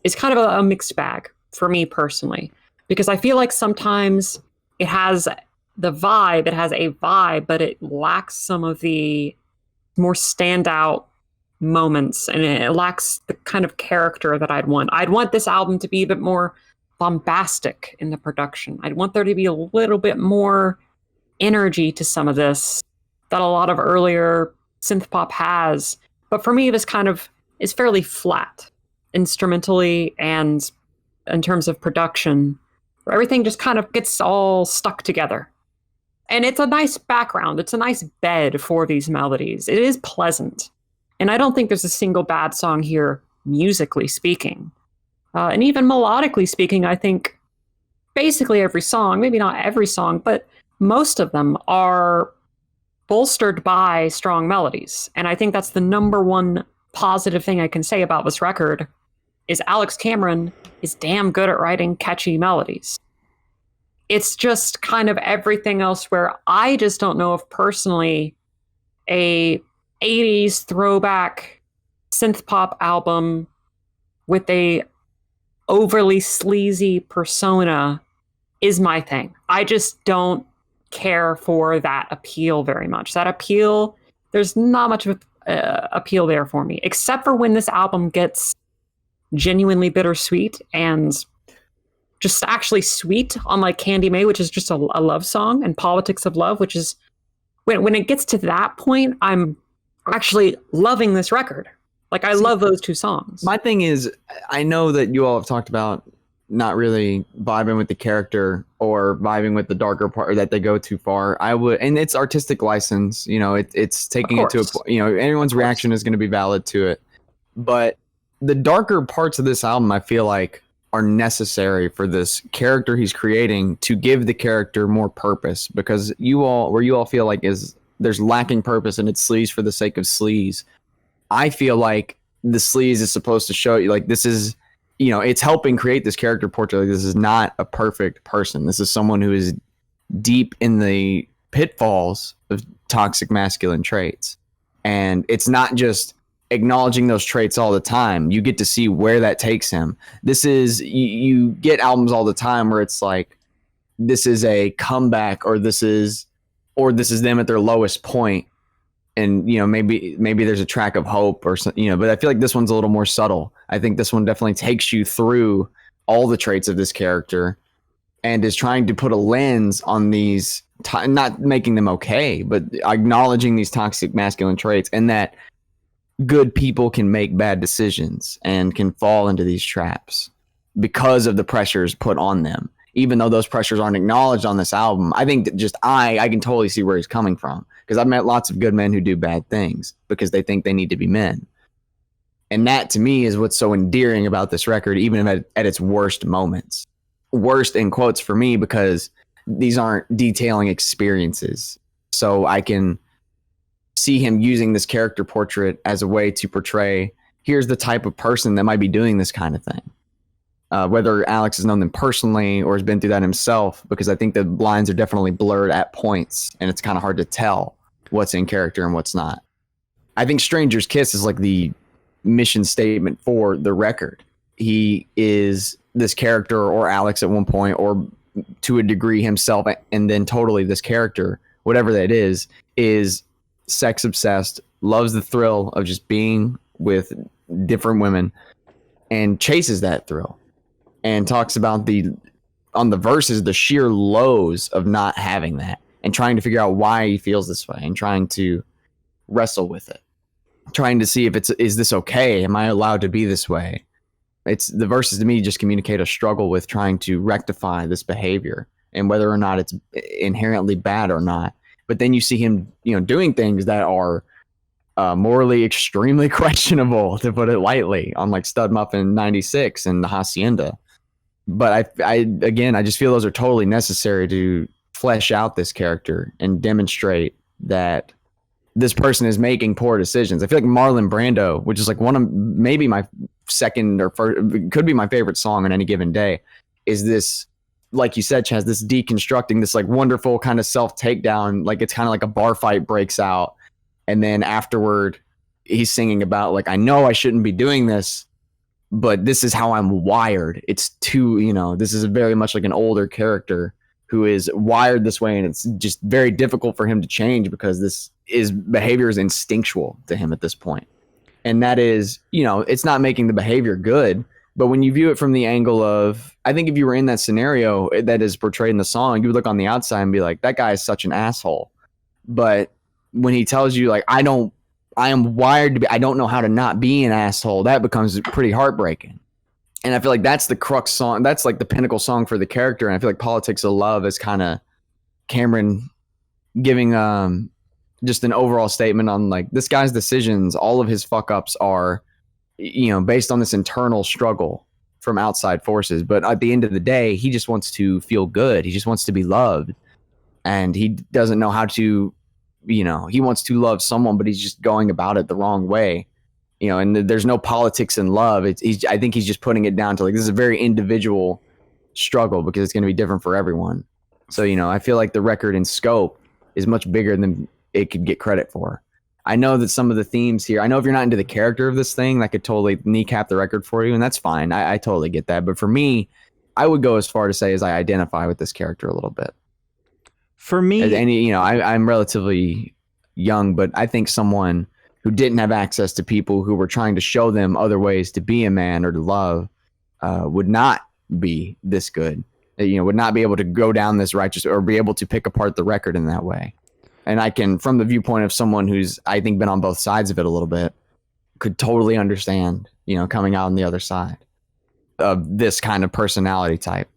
is kind of a mixed bag for me personally, because I feel like sometimes it has a vibe, but it lacks some of the more standout moments, and it lacks the kind of character that I'd want. I'd want this album to be a bit more bombastic in the production. I'd want there to be a little bit more energy to some of this that a lot of earlier synth pop has. But for me, this kind of is fairly flat instrumentally and in terms of production, where everything just kind of gets all stuck together. And it's a nice background. It's a nice bed for these melodies. It is pleasant. And I don't think there's a single bad song here, musically speaking. And even melodically speaking, I think basically every song, maybe not every song, but most of them are bolstered by strong melodies. And I think that's the number one positive thing I can say about this record is Alex Cameron is damn good at writing catchy melodies. It's just kind of everything else where I just don't know if personally a 80s throwback synth pop album with a overly sleazy persona is my thing. I just don't care for that appeal very much. That appeal, there's not much of appeal there for me, except for when this album gets genuinely bittersweet and just actually sweet on like Candy May, which is just a love song, and Politics of Love, which is when it gets to that point, I'm actually loving this record. Like I love those two songs. My thing is, I know that you all have talked about not really vibing with the character or vibing with the darker part, or that they go too far. I would, and it's artistic license, you know, it's taking it to a point, you know, everyone's reaction is going to be valid to it. But the darker parts of this album, I feel like, are necessary for this character he's creating to give the character more purpose, because you all feel like there's lacking purpose and it's sleaze for the sake of sleaze. I feel like the sleaze is supposed to show you like this is, you know, it's helping create this character portrait. Like, this is not a perfect person. This is someone who is deep in the pitfalls of toxic masculine traits. And it's not just acknowledging those traits all the time. You get to see where that takes him. This is, you get albums all the time where it's like, this is a comeback, or this is them at their lowest point. And, you know, maybe there's a track of hope or something, you know, but I feel like this one's a little more subtle. I think this one definitely takes you through all the traits of this character and is trying to put a lens on these, not making them okay, but acknowledging these toxic masculine traits, and that good people can make bad decisions and can fall into these traps because of the pressures put on them. Even though those pressures aren't acknowledged on this album, I think that just I can totally see where he's coming from, because I've met lots of good men who do bad things because they think they need to be men. And that to me is what's so endearing about this record, even at its worst moments. Worst in quotes for me, because these aren't detailing experiences. So I can see him using this character portrait as a way to portray, here's the type of person that might be doing this kind of thing. Whether Alex has known them personally or has been through that himself, because I think the lines are definitely blurred at points, and it's kind of hard to tell what's in character and what's not. I think Stranger's Kiss is like the mission statement for the record. He is this character, or Alex at one point, or to a degree himself, and then totally this character, whatever that is sex obsessed, loves the thrill of just being with different women, and chases that thrill. And talks about on the verses, the sheer lows of not having that, and trying to figure out why he feels this way, and trying to wrestle with it, trying to see if is this okay? Am I allowed to be this way? It's the verses to me just communicate a struggle with trying to rectify this behavior, and whether or not it's inherently bad or not. But then you see him, doing things that are morally extremely questionable, to put it lightly, on like Stud Muffin 96 and the Hacienda. But I just feel those are totally necessary to flesh out this character and demonstrate that this person is making poor decisions. I feel like Marlon Brando, which is like one of maybe my second or first, could be my favorite song on any given day, is this, like you said, Chaz, this deconstructing, this like wonderful kind of self takedown. Like it's kind of like a bar fight breaks out, and then afterward he's singing about like, I know I shouldn't be doing this, but this is how I'm wired. It's too, this is very much like an older character who is wired this way, and it's just very difficult for him to change because behavior is instinctual to him at this point. And that is, it's not making the behavior good, but when you view it from the angle of, I think if you were in that scenario that is portrayed in the song, you would look on the outside and be like, that guy is such an asshole. But when he tells you like, I am wired to be, I don't know how to not be an asshole, that becomes pretty heartbreaking. And I feel like that's the crux song. That's like the pinnacle song for the character. And I feel like Politics of Love is kind of Cameron giving just an overall statement on like, this guy's decisions, all of his fuck ups are, based on this internal struggle from outside forces. But at the end of the day, he just wants to feel good. He just wants to be loved. And he doesn't know how to, he wants to love someone, but he's just going about it the wrong way. And there's no politics in love. I think he's just putting it down to like, this is a very individual struggle because it's going to be different for everyone. So, I feel like the record in scope is much bigger than it could get credit for. I know that some of the themes here, I know if you're not into the character of this thing, that could totally kneecap the record for you. And that's fine. I totally get that. But for me, I would go as far to say as I identify with this character a little bit. For me, and I'm relatively young, but I think someone who didn't have access to people who were trying to show them other ways to be a man or to love would not be this good. Would not be able to go down this righteous or be able to pick apart the record in that way. And I can, from the viewpoint of someone who's, I think, been on both sides of it a little bit, could totally understand, coming out on the other side of this kind of personality type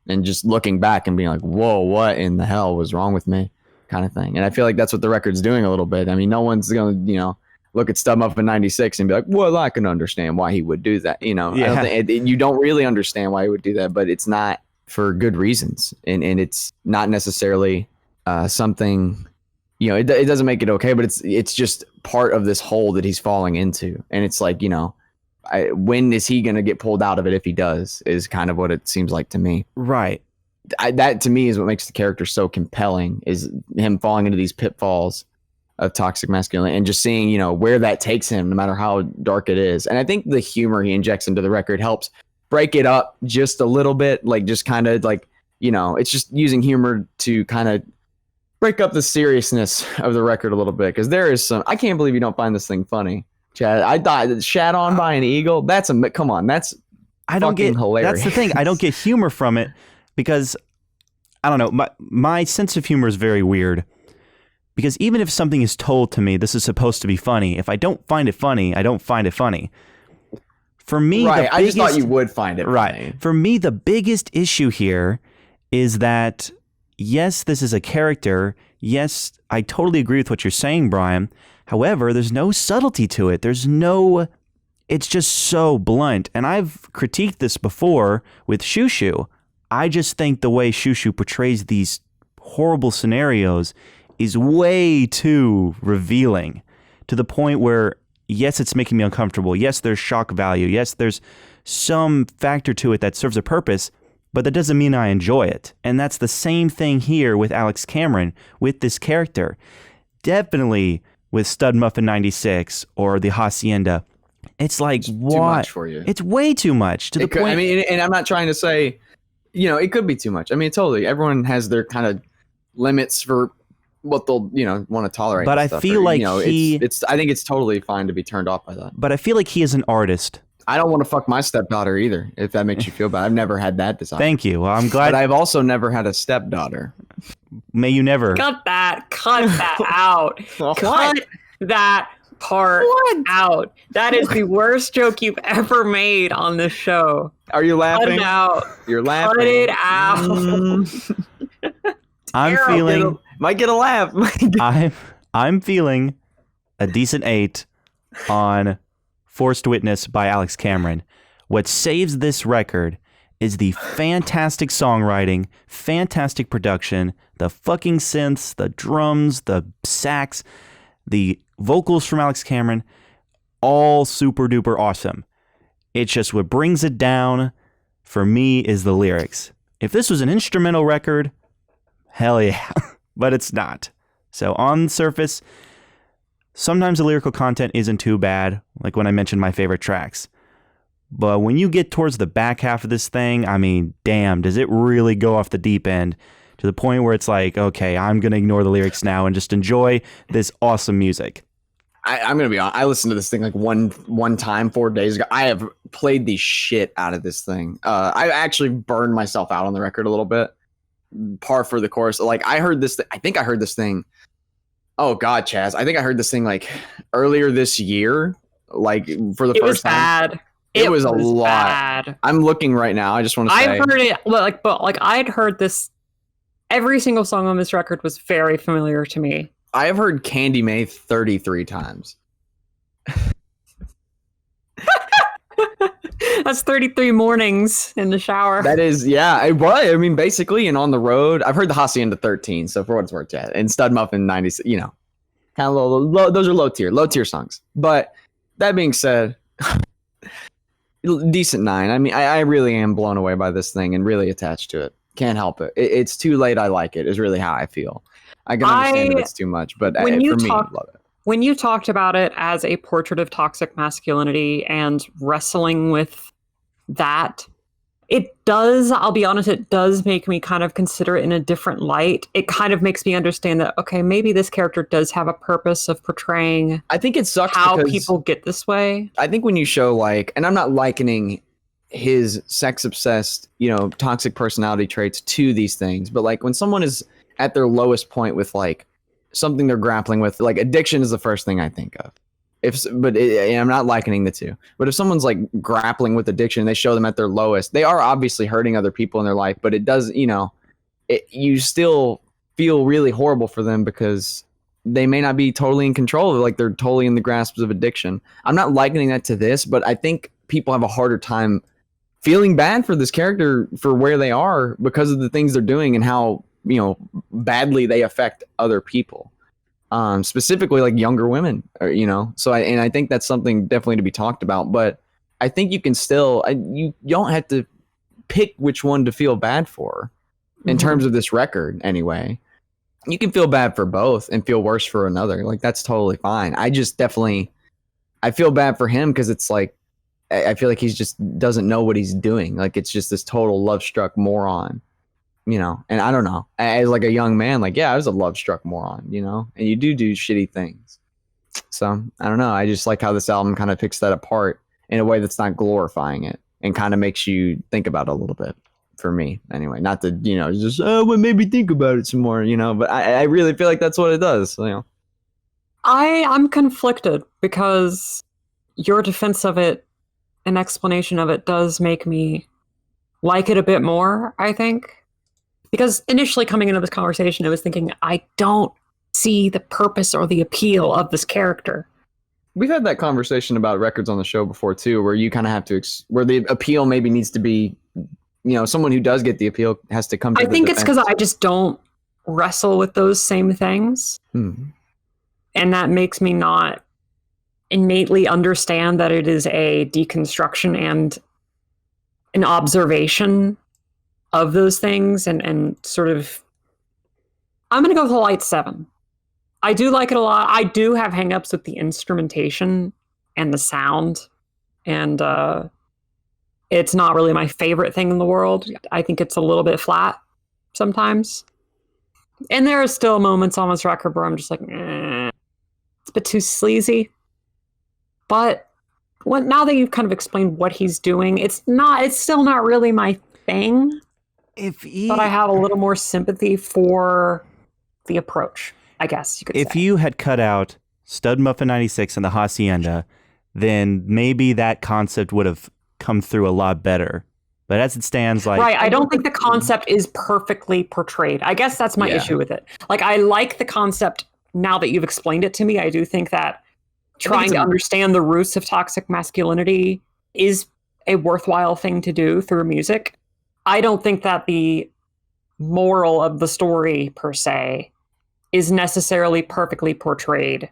and just looking back and being like, whoa, what in the hell was wrong with me, kind of thing. And I feel like that's what the record's doing a little bit. I mean, no one's going to, look at Stub Up in 96 and be like, well, I can understand why he would do that. I don't think, you don't really understand why he would do that, but it's not for good reasons. And it's not necessarily something, it doesn't make it okay, but it's just part of this hole that he's falling into. And it's like, when is he going to get pulled out of it if he does, is kind of what it seems like to me. Right. That to me is what makes the character so compelling, is him falling into these pitfalls of toxic masculinity and just seeing, where that takes him, no matter how dark it is. And I think the humor he injects into the record helps break it up just a little bit, like just kind of like, it's just using humor to kind of break up the seriousness of the record a little bit. Because there is some, I can't believe you don't find this thing funny, Chad. I thought Shat On by an Eagle. Come on, that's I don't get hilarious. That's the thing. I don't get humor from it because I don't know. My sense of humor is very weird. Because even if something is told to me, this is supposed to be funny, if I don't find it funny, I don't find it funny. For me, right, I just thought you would find it right. funny. For me, the biggest issue here is that, yes, this is a character. Yes, I totally agree with what you're saying, Brian. However, there's no subtlety to it. It's just so blunt. And I've critiqued this before with Shushu. I just think the way Shushu portrays these horrible scenarios is way too revealing to the point where, yes, it's making me uncomfortable. Yes, there's shock value. Yes, there's some factor to it that serves a purpose, but that doesn't mean I enjoy it. And that's the same thing here with Alex Cameron, with this character. Definitely with Stud Muffin 96 or the Hacienda. It's like, what? Too much for you. It's way too much to the point. I mean, and I'm not trying to say, it could be too much. I mean, totally. Everyone has their kind of limits for what they'll, want to tolerate. But I feel like I think it's totally fine to be turned off by that. But I feel like he is an artist. I don't want to fuck my stepdaughter either, if that makes you feel bad. I've never had that desire. Thank you. Well, I'm glad. But I've also never had a stepdaughter. May you never. Cut that out. Cut that part out. That is the worst joke you've ever made on this show. Are you laughing? Cut it out. You're laughing. Cut it out. I'm feeling. Might get a laugh. I'm feeling a decent 8 on Forced Witness by Alex Cameron. What saves this record is the fantastic songwriting, fantastic production, the fucking synths, the drums, the sax, the vocals from Alex Cameron, all super duper awesome. It's just what brings it down for me is the lyrics. If this was an instrumental record, hell yeah, but it's not. So on the surface, sometimes the lyrical content isn't too bad, like when I mentioned my favorite tracks. But when you get towards the back half of this thing, I mean, damn, does it really go off the deep end to the point where it's like, okay, I'm going to ignore the lyrics now and just enjoy this awesome music. I'm going to be honest. I listened to this thing like one time 4 days ago. I have played the shit out of this thing. I actually burned myself out on the record a little bit. Par for the course. Like I think I heard this thing. Oh God, Chaz. I think I heard this thing like earlier this year, like for the first time. Bad. It was a lot. Bad. I'm looking right now. I just want to say. I've heard it, but I'd heard this. Every single song on this record was very familiar to me. I have heard Candy May 33 times. That's 33 mornings in the shower. That is, yeah. I mean, basically, and on the road, I've heard the Hacienda 13. So for what it's worth, yeah. And Stud Muffin 90, kind of low. Those are low tier songs. But that being said, decent 9. I mean, I really am blown away by this thing and really attached to it. Can't help it. It's too late. I like it. Is really how I feel. I can understand if it's too much, but for me, I love it. When you talked about it as a portrait of toxic masculinity and wrestling with that, it does, I'll be honest, it does make me kind of consider it in a different light. It kind of makes me understand that, okay, maybe this character does have a purpose of portraying I think it sucks how people get this way. I think when you show and I'm not likening his sex-obsessed, toxic personality traits to these things, but like when someone is at their lowest point with like something they're grappling with, like addiction is the first thing I think of. I'm not likening the two. But if someone's like grappling with addiction, they show them at their lowest. They are obviously hurting other people in their life, but it does, you still feel really horrible for them because they may not be totally in control of it, like they're totally in the grasp of addiction. I'm not likening that to this, but I think people have a harder time feeling bad for this character for where they are because of the things they're doing and how badly they affect other people, specifically like younger women, so I think that's something definitely to be talked about. But I think you can still, you don't have to pick which one to feel bad for in terms of this record anyway. You can feel bad for both and feel worse for another. Like that's totally fine. I feel bad for him because it's like I feel like he's just doesn't know what he's doing. Like it's just this total love-struck moron. And I don't know, as like a young man, like, yeah, I was a love-struck moron, and you do shitty things. So I don't know. I just like how this album kind of picks that apart in a way that's not glorifying it and kind of makes you think about it a little bit, for me anyway. Not to, just, what made me think about it some more, but I really feel like that's what it does. I'm conflicted because your defense of it and explanation of it does make me like it a bit more, I think. Because initially coming into this conversation, I was thinking, I don't see the purpose or the appeal of this character. We've had that conversation about records on the show before, too, where you kind of have to, where the appeal maybe needs to be, someone who does get the appeal has to come to I think it's because I just don't wrestle with those same things. Hmm. And that makes me not innately understand that it is a deconstruction and an observation of those things, and sort of, I'm going to go with a light 7. I do like it a lot. I do have hangups with the instrumentation and the sound, and it's not really my favorite thing in the world. I think it's a little bit flat sometimes. And there are still moments on this record where I'm just like, it's a bit too sleazy. But now that you've kind of explained what he's doing, it's still not really my thing. But I have a little more sympathy for the approach, I guess you could say. If you had cut out Stud Muffin 96 and the Hacienda, then maybe that concept would have come through a lot better. But as it stands, like... Right, I don't think the concept is perfectly portrayed. I guess that's my issue with it. Like, I like the concept now that you've explained it to me. I do think that trying to understand the roots of toxic masculinity is a worthwhile thing to do through music. I don't think that the moral of the story, per se, is necessarily perfectly portrayed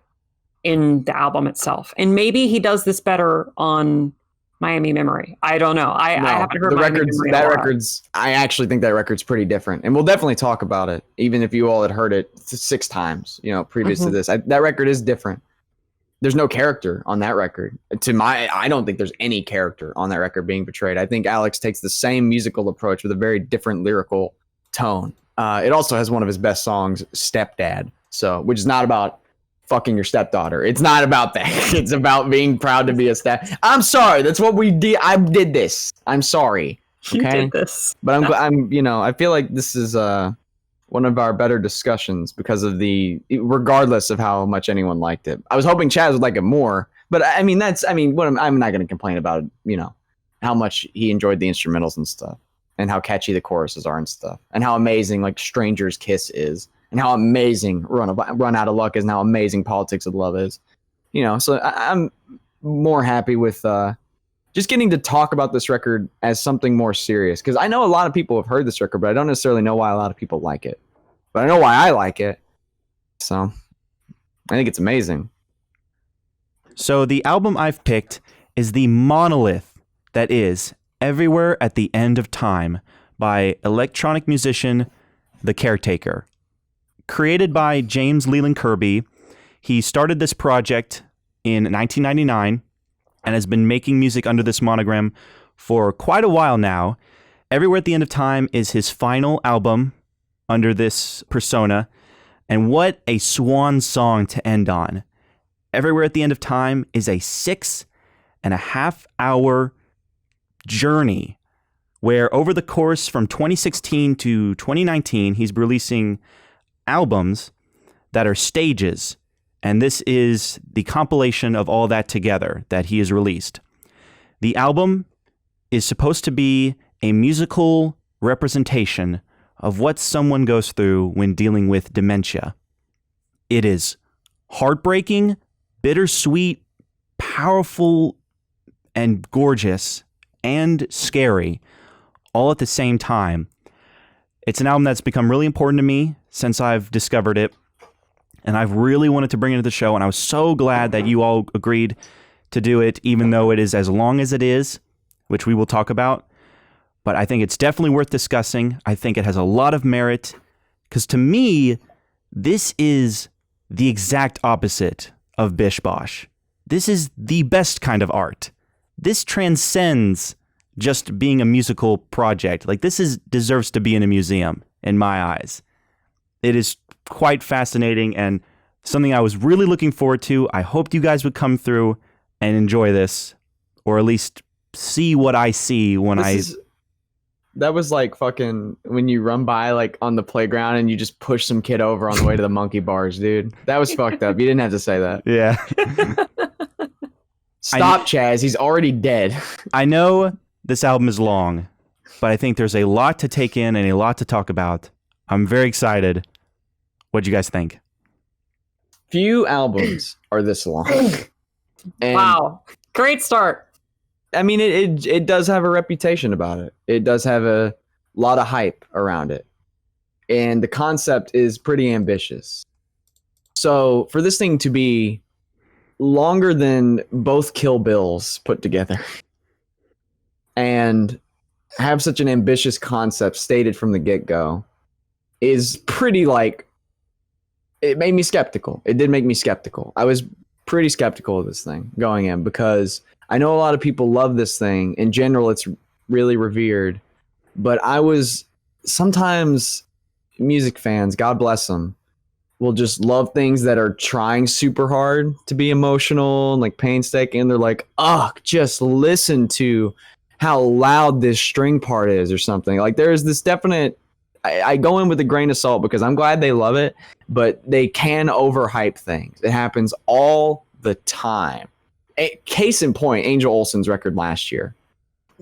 in the album itself. And maybe he does this better on Miami Memory. I don't know. I haven't heard the Miami records. Memory That a lot. record's. I actually think that record's pretty different, and we'll definitely talk about it, even if you all had heard it 6 times, previous to this. That record is different. There's no character on that record. I don't think there's any character on that record being portrayed. I think Alex takes the same musical approach with a very different lyrical tone. It also has one of his best songs, Stepdad, which is not about fucking your stepdaughter. It's not about that. It's about being proud to be a step. I'm sorry. That's what we did. I did this. I'm sorry. You Okay? did this. But I feel like this is one of our better discussions because of regardless of how much anyone liked it. I was hoping Chaz would like it more, but I'm not going to complain about it, how much he enjoyed the instrumentals and stuff, and how catchy the choruses are and stuff, and how amazing like Stranger's Kiss is, and how amazing Run Out of Luck is, and how amazing Politics of Love is. So I'm more happy with just getting to talk about this record as something more serious, because I know a lot of people have heard this record, but I don't necessarily know why a lot of people like it. But I know why I like it. So I think it's amazing. So the album I've picked is the monolith that is Everywhere at the End of Time by electronic musician The Caretaker. Created by James Leland Kirby, he started this project in 1999 and has been making music under this monogram for quite a while now. Everywhere at the End of Time is his final album under this persona, and what a swan song to end on. Everywhere at the End of Time is a 6.5 hour journey where over the course from 2016 to 2019, he's releasing albums that are stages. And this is the compilation of all that together that he has released. The album is supposed to be a musical representation of what someone goes through when dealing with dementia. It is heartbreaking, bittersweet, powerful, and gorgeous, and scary, all at the same time. It's an album that's become really important to me since I've discovered it. And I've really wanted to bring it to the show, and I was so glad that you all agreed to do it, even though it is as long as it is, which we will talk about. But I think it's definitely worth discussing. I think it has a lot of merit, because to me, this is the exact opposite of Bish Bosh. This is the best kind of art. This transcends just being a musical project. Like, deserves to be in a museum, in my eyes. It is quite fascinating and something I was really looking forward to. I hoped you guys would come through and enjoy this, or at least see what I see when That was like fucking when you run by like on the playground and you just push some kid over on the way to the monkey bars, dude. That was fucked up. You didn't have to say that. Yeah. Stop, Chaz. He's already dead. I know this album is long, but I think there's a lot to take in and a lot to talk about. I'm very excited. What do you guys think? Few albums are this long. And, wow. Great start. I mean, it does have a reputation about it. It does have a lot of hype around it. and the concept is pretty ambitious. So for this thing to be longer than both Kill Bills put together and have such an ambitious concept stated from the get-go is pretty it made me skeptical. It did make me skeptical. I was pretty skeptical of this thing going in because I know a lot of people love this thing. In general, it's really revered, but sometimes music fans, God bless them, will just love things that are trying super hard to be emotional and like painstaking. And they're like, oh, just listen to how loud this string part is or something. Like there's this definite, I go in with a grain of salt because I'm glad they love it, but they can overhype things. It happens all the time. Case in point, Angel Olsen's record last year.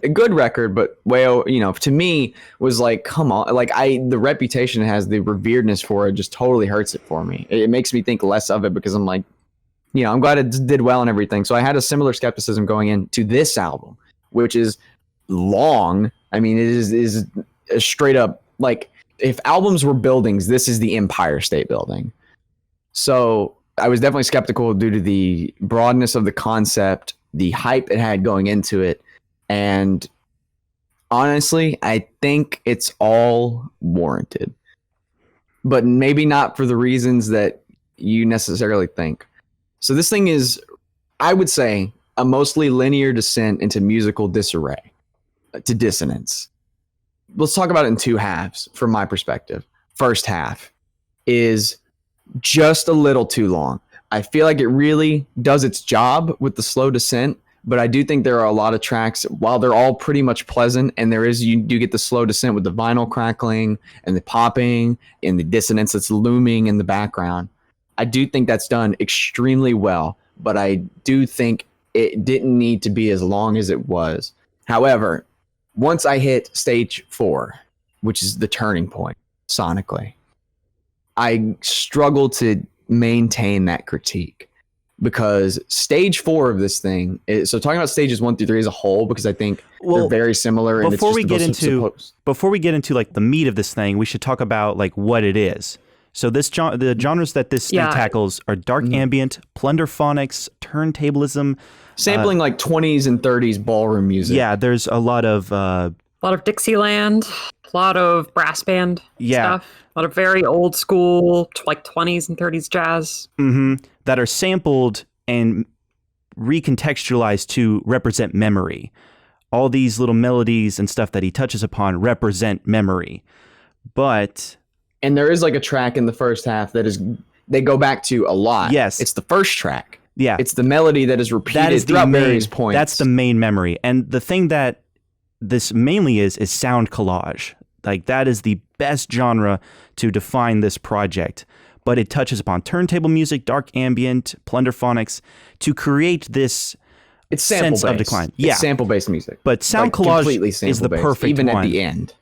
A good record, but to me was like, come on, like the reputation it has, the reveredness for it just totally hurts it for me. It makes me think less of it because I'm like, I'm glad it did well and everything. So I had a similar skepticism going into this album, which is long. I mean, it is a straight up, like if albums were buildings, this is the Empire State Building. So I was definitely skeptical due to the broadness of the concept, the hype it had going into it. And honestly, I think it's all warranted, but maybe not for the reasons that you necessarily think. So this thing is, I would say, a mostly linear descent into musical disarray, to dissonance. Let's talk about it in two halves from my perspective. First half is just a little too long. I feel like it really does its job with the slow descent. But I do think there are a lot of tracks, while they're all pretty much pleasant, and you do get the slow descent with the vinyl crackling and the popping and the dissonance that's looming in the background. I do think that's done extremely well, but I do think it didn't need to be as long as it was. However, once I hit stage 4, which is the turning point sonically, I struggle to maintain that critique. Because stage 4 of this thing is, so talking about stages 1 through 3 as a whole, because I think they're very similar. And before we get into like the meat of this thing, we should talk about like what it is. So the genres that this thing tackles are dark ambient, plunderphonics, turntablism, sampling like 20s and 30s ballroom music. Yeah, there's a lot of Dixieland, a lot of brass band stuff, a lot of very old school like 20s and 30s jazz. That are sampled and recontextualized to represent memory. All these little melodies and stuff that he touches upon represent memory. And there is like a track in the first half they go back to a lot. Yes. It's the first track. Yeah. It's the melody that is repeated throughout various points. That's the main memory. And the thing that this mainly is sound collage. Like that is the best genre to define this project. But it touches upon turntable music, dark ambient, plunderphonics to create this sense of decline. It's sample-based music. But sound collage is the perfect even one. At the end.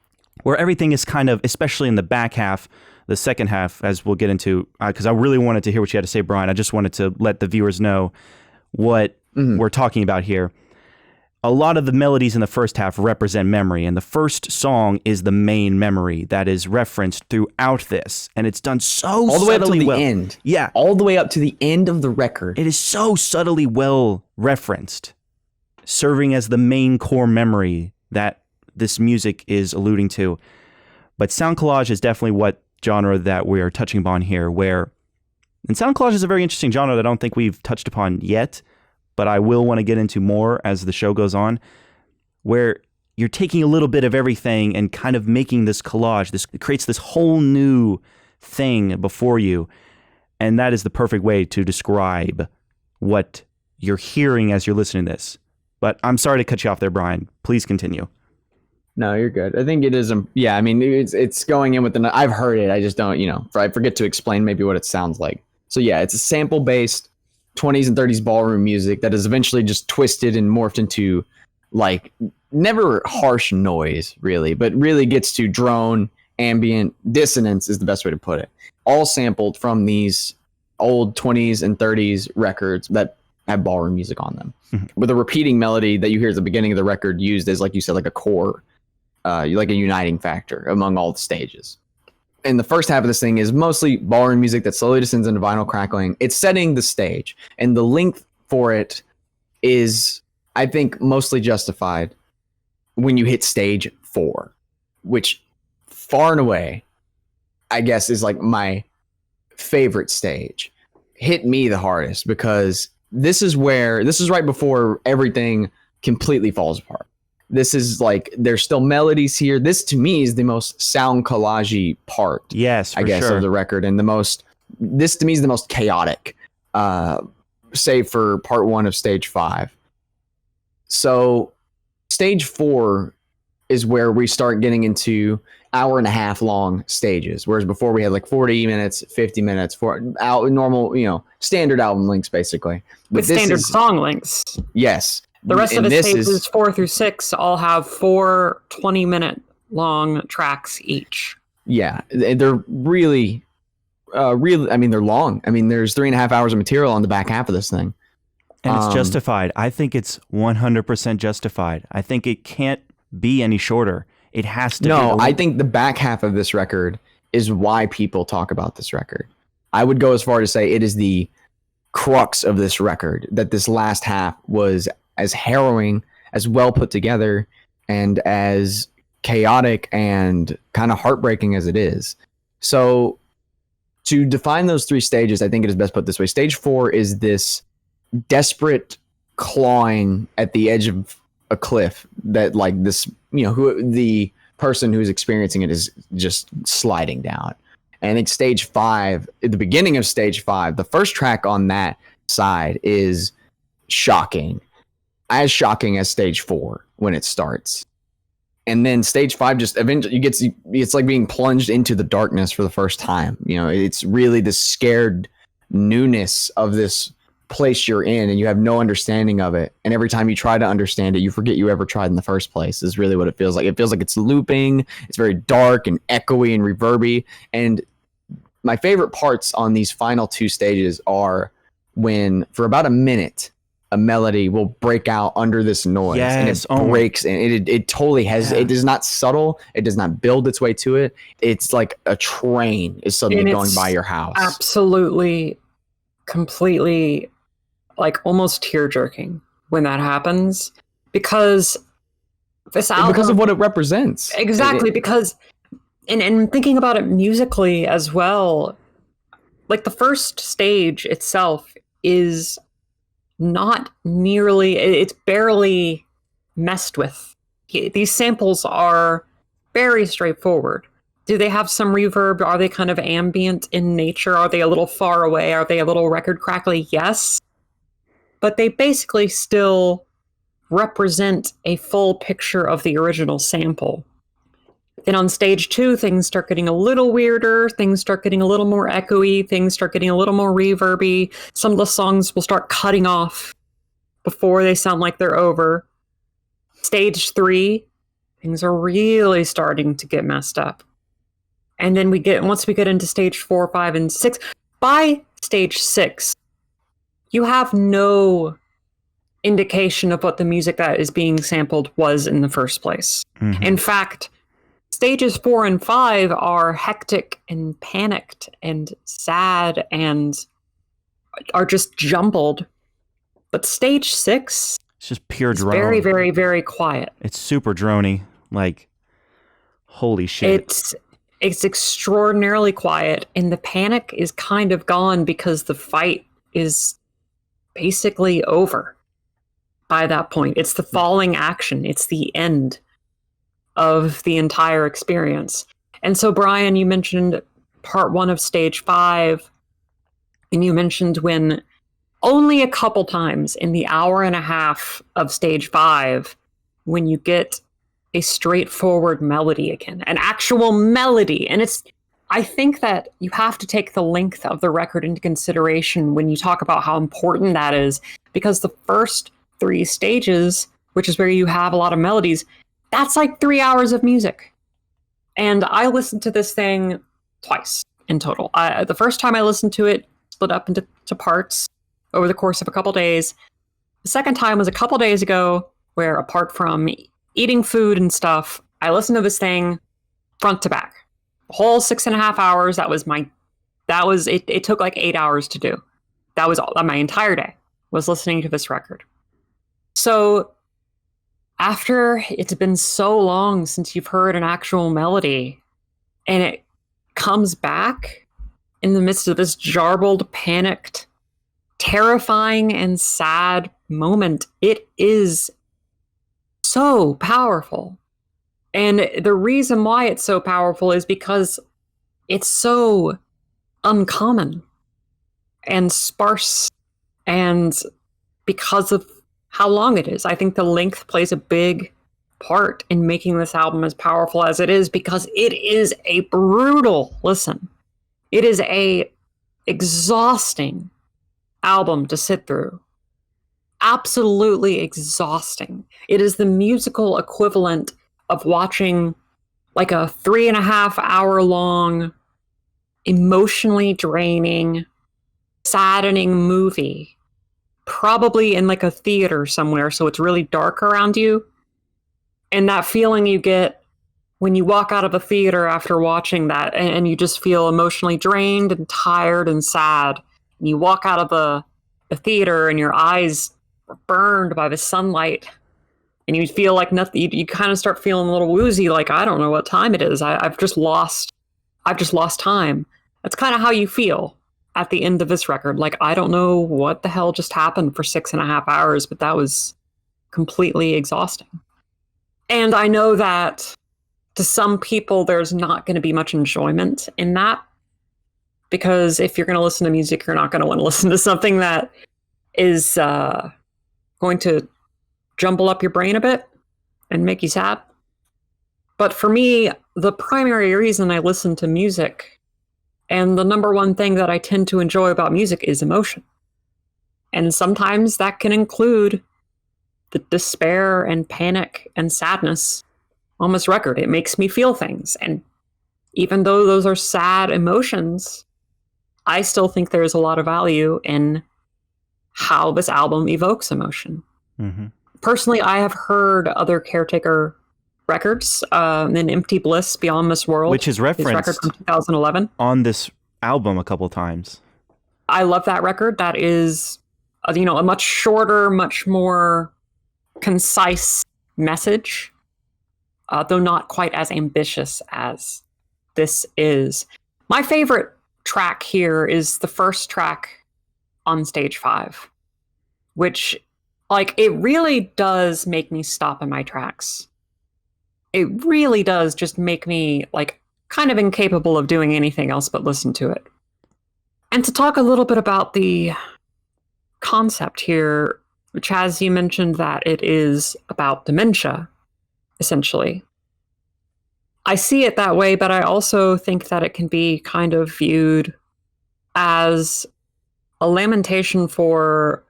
Where everything is kind of, especially in the back half, the second half, as we'll get into, because I really wanted to hear what you had to say, Brian. I just wanted to let the viewers know what we're talking about here. A lot of the melodies in the first half represent memory, and the first song is the main memory that is referenced throughout this, and it's done so all the way up to subtly the well. end. Yeah, all the way up to the end of the record. It is so subtly well referenced, serving as the main core memory that this music is alluding to. But sound collage is definitely what genre that we are touching upon here. And sound collage is a very interesting genre that I don't think we've touched upon yet, but I will want to get into more as the show goes on, where you're taking a little bit of everything and kind of making this collage. It creates this whole new thing before you, and that is the perfect way to describe what you're hearing as you're listening to this. But I'm sorry to cut you off there, Brian. Please continue. No, you're good. I think it is. Yeah, I mean, it's going in with I've heard it. I just don't, I forget to explain maybe what it sounds like. So yeah, it's a sample-based 20s and 30s ballroom music that is eventually just twisted and morphed into like never harsh noise really, but really gets to drone, ambient, dissonance is the best way to put it. All sampled from these old 20s and 30s records that have ballroom music on them, with a repeating melody that you hear at the beginning of the record used as, like you said, like a core, like a uniting factor among all the stages. and the first half of this thing is mostly ballroom music that slowly descends into vinyl crackling. It's setting the stage, and the length for it is, I think, mostly justified when you hit stage 4, which far and away, I guess, is like my favorite stage. Hit me the hardest because this is right before everything completely falls apart. This is like, there's still melodies here. This to me is the most sound collage-y part. Yes, I guess, sure. of the record, and this to me is the most chaotic, save for part 1 of stage 5. So stage 4 is where we start getting into hour-and-a-half long stages, whereas before we had like 40 minutes, 50 minutes for normal, standard album lengths, basically. But With standard song lengths. Yes. The rest of the stages, 4 through 6, all have 4 20-minute long tracks each. Yeah, they're really, they're long. I mean, there's 3.5 hours of material on the back half of this thing. And it's justified. I think it's 100% justified. I think it can't be any shorter. It has to be. No, I think the back half of this record is why people talk about this record. I would go as far to say it is the crux of this record, that this last half was as harrowing, as well put together, and as chaotic and kind of heartbreaking as it is. So to define those 3 stages, I think it is best put this way. Stage 4 is this desperate clawing at the edge of a cliff that, like, this, who the person who's experiencing it is just sliding down. And I think stage 5, at the beginning of stage 5, the first track on that side is shocking as stage 4 when it starts. And then stage 5 just eventually it's like being plunged into the darkness for the first time. It's really the scared newness of this place you're in, and you have no understanding of it. And every time you try to understand it, you forget you ever tried in the first place, is really what it feels like. It feels like it's looping. It's very dark and echoey and reverby. And my favorite parts on these final 2 stages are when, for about a minute, a melody will break out under this noise, and it breaks, and it totally has. Yeah. It is not subtle. It does not build its way to it. It's like a train is suddenly going by your house. Absolutely, completely, like almost tear jerking when that happens, because this album, because of what it represents. Exactly, because and thinking about it musically as well, like the first stage itself is not nearly, it's barely messed with. These samples are very straightforward. Do they have some reverb? Are they kind of ambient in nature? Are they a little far away? Are they a little record crackly? Yes. But they basically still represent a full picture of the original sample. Then on stage 2, things start getting a little weirder. Things start getting a little more echoey. Things start getting a little more reverby. Some of the songs will start cutting off before they sound like they're over. Stage 3, things are really starting to get messed up. And then once we get into stage 4, 5, and 6, by stage 6, you have no indication of what the music that is being sampled was in the first place. Mm-hmm. In fact, stages 4 and 5 are hectic and panicked and sad and are just jumbled. But stage 6, it's just pure drone. Very, very, very quiet. It's super droney. Like, holy shit. It's extraordinarily quiet, and the panic is kind of gone because the fight is basically over by that point. It's the falling action. It's the end of the entire experience. And so, Brian, you mentioned part 1 of stage 5, and you mentioned when only a couple times in the hour and a half of stage 5, when you get a straightforward melody again, an actual melody. And I think that you have to take the length of the record into consideration when you talk about how important that is, because the first 3 stages, which is where you have a lot of melodies, that's like 3 hours of music. And I listened to this thing twice in total. The first time I listened to it, split up into parts over the course of a couple days. The second time was a couple days ago, where apart from eating food and stuff, I listened to this thing front to back. Whole 6.5 hours. It took like 8 hours to do. That was all, my entire day was listening to this record. So after it's been so long since you've heard an actual melody and it comes back in the midst of this jarbled, panicked, terrifying, and sad moment, it is so powerful. And the reason why it's so powerful is because it's so uncommon and sparse, and because of how long it is. I think the length plays a big part in making this album as powerful as it is, because it is a brutal listen. It is a exhausting album to sit through. Absolutely exhausting. It is the musical equivalent of watching like a 3.5 hour long, emotionally draining, saddening movie, probably in like a theater somewhere, so it's really dark around you. And that feeling you get when you walk out of a theater after watching that, and you just feel emotionally drained and tired and sad. And you walk out of the theater and your eyes are burned by the sunlight, and you feel like nothing. You kind of start feeling a little woozy, like, I don't know what time it is. I've just lost time. That's kind of how you feel at the end of this record. Like, I don't know what the hell just happened for 6.5 hours, but that was completely exhausting. And I know that to some people, there's not going to be much enjoyment in that, because if you're going to listen to music, you're not going to want to listen to something that is going to jumble up your brain a bit and make you sad. But for me, the primary reason I listen to music, and the number one thing that I tend to enjoy about music, is emotion. And sometimes that can include the despair and panic and sadness on this record. It makes me feel things. And even though those are sad emotions, I still think there's a lot of value in how this album evokes emotion. Mm-hmm. Personally, I have heard other Caretaker records, an Empty Bliss, Beyond This World, which is referenced his record from 2011 on this album a couple times. I love that record. That is, a much shorter, much more concise message, though not quite as ambitious as this is. My favorite track here is the first track on Stage 5, which, it really does make me stop in my tracks. It really does just make me, kind of incapable of doing anything else but listen to it. And to talk a little bit about the concept here, Chaz, you mentioned that it is about dementia, essentially. I see it that way, but I also think that it can be kind of viewed as a lamentation for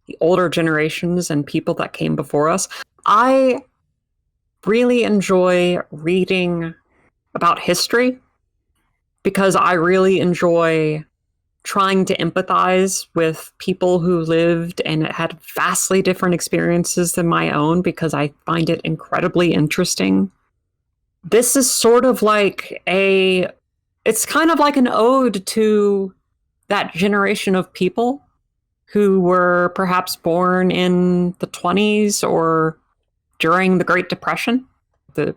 the older generations and people that came before us. I really enjoy reading about history because I really enjoy trying to empathize with people who lived and had vastly different experiences than my own, because I find it incredibly interesting. This is sort of it's kind of like an ode to that generation of people who were perhaps born in the 20s or during the Great Depression, the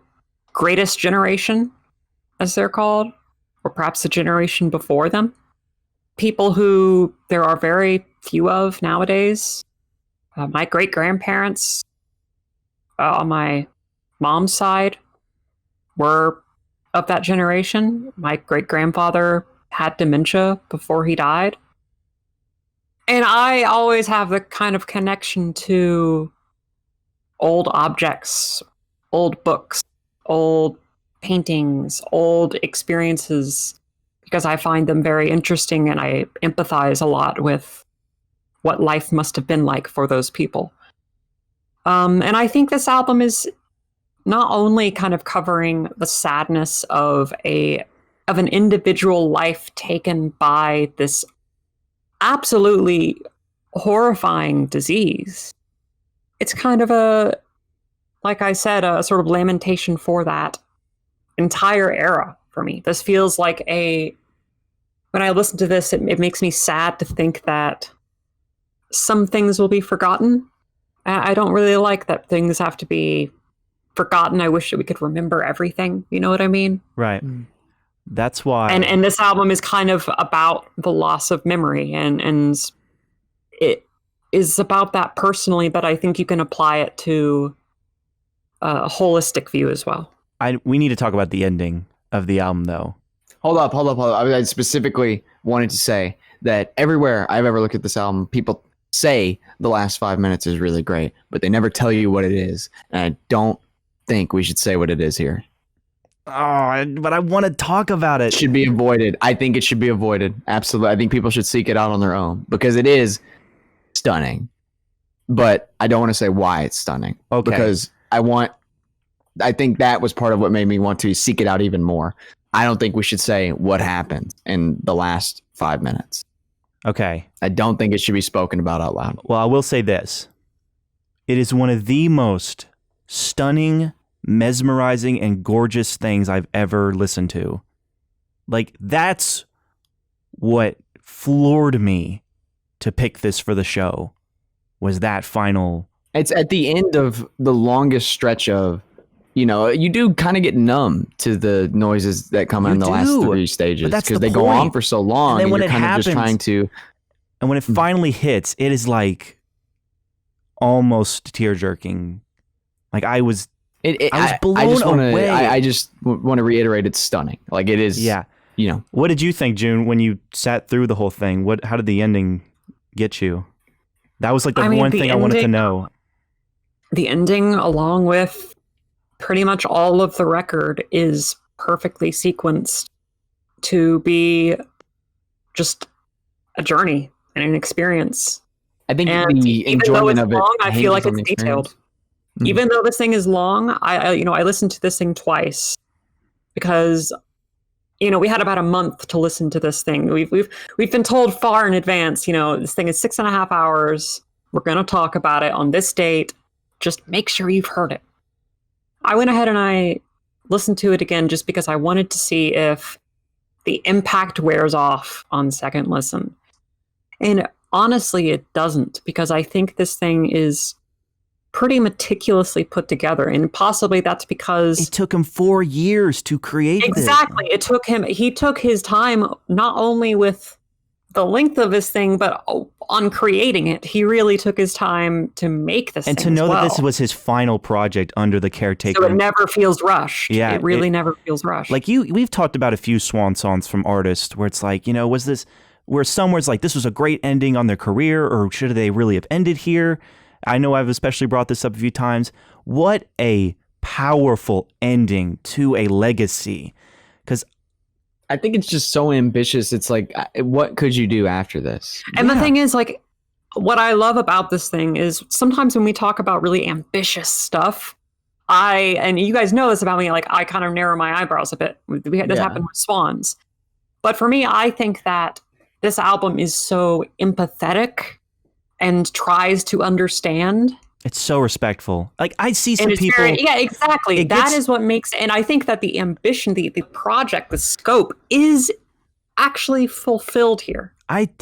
greatest generation, as they're called, or perhaps the generation before them. People who there are very few of nowadays. My great-grandparents on my mom's side were of that generation. My great-grandfather had dementia before he died. And I always have the kind of connection to old objects, old books, old paintings, old experiences, because I find them very interesting and I empathize a lot with what life must have been like for those people. And I think this album is not only kind of covering the sadness of an individual life taken by this absolutely horrifying disease. It's kind of like I said, a sort of lamentation for that entire era for me. This feels like when I listen to this, it makes me sad to think that some things will be forgotten. I don't really like that things have to be forgotten. I wish that we could remember everything. You know what I mean? Right. That's why. And this album is kind of about the loss of memory, and it is about that personally, but I think you can apply it to a holistic view as well. We need to talk about the ending of the album, though. Hold up. I specifically wanted to say that everywhere I've ever looked at this album, people say the last 5 minutes is really great, but they never tell you what it is. And I don't think we should say what it is here. Oh, but I want to talk about it. It should be avoided. I think it should be avoided. Absolutely. I think people should seek it out on their own because it is stunning. But I don't want to say why it's stunning. Okay. Because I think that was part of what made me want to seek it out even more. I don't think we should say what happened in the last 5 minutes. Okay. I don't think it should be spoken about out loud. Well, I will say this. It is one of the most stunning, mesmerizing, and gorgeous things I've ever listened to. Like, that's what floored me to pick this for the show, was that final. It's at the end of the longest stretch of, you do kind of get numb to the noises that come in the last 3 stages because they go on for so long, and you're kind of just trying to. And when it finally hits, it is like almost tear-jerking. Like I was blown away. I just want to reiterate, it's stunning. Like it is. Yeah. What did you think, June, when you sat through the whole thing? How did the ending get you? That was like the one thing I wanted to know. The ending, along with pretty much all of the record, is perfectly sequenced to be just a journey and an experience. I think and the enjoyment of it. Long, I feel like it's detailed. Mm-hmm. Even though this thing is long, I listened to this thing twice because we had about a month to listen to this thing. We've been told far in advance. This thing is 6.5 hours. We're going to talk about it on this date. Just make sure you've heard it. I went ahead and I listened to it again just because I wanted to see if the impact wears off on second listen. And honestly, it doesn't, because I think this thing is pretty meticulously put together, and possibly that's because it took him 4 years to create exactly this. He took his time, not only with the length of this thing, but on creating it. He really took his time to make this and thing to know that this was his final project under the Caretaker. So it never feels rushed. Yeah, it really never feels rushed. Like we've talked about a few swan songs from artists where it's like, was this where somewhere's like this was a great ending on their career, or should they really have ended here? I know I've especially brought this up a few times. What a powerful ending to a legacy. Because I think it's just so ambitious. It's like, what could you do after this? And the thing is, like, what I love about this thing is sometimes when we talk about really ambitious stuff, and you guys know this about me, like, I kind of narrow my eyebrows a bit. This happened with Swans. But for me, I think that this album is so empathetic and tries to understand. It's so respectful. Like, I see some people. Exactly. That is what makes, and I think that the ambition, the project, the scope is actually fulfilled here.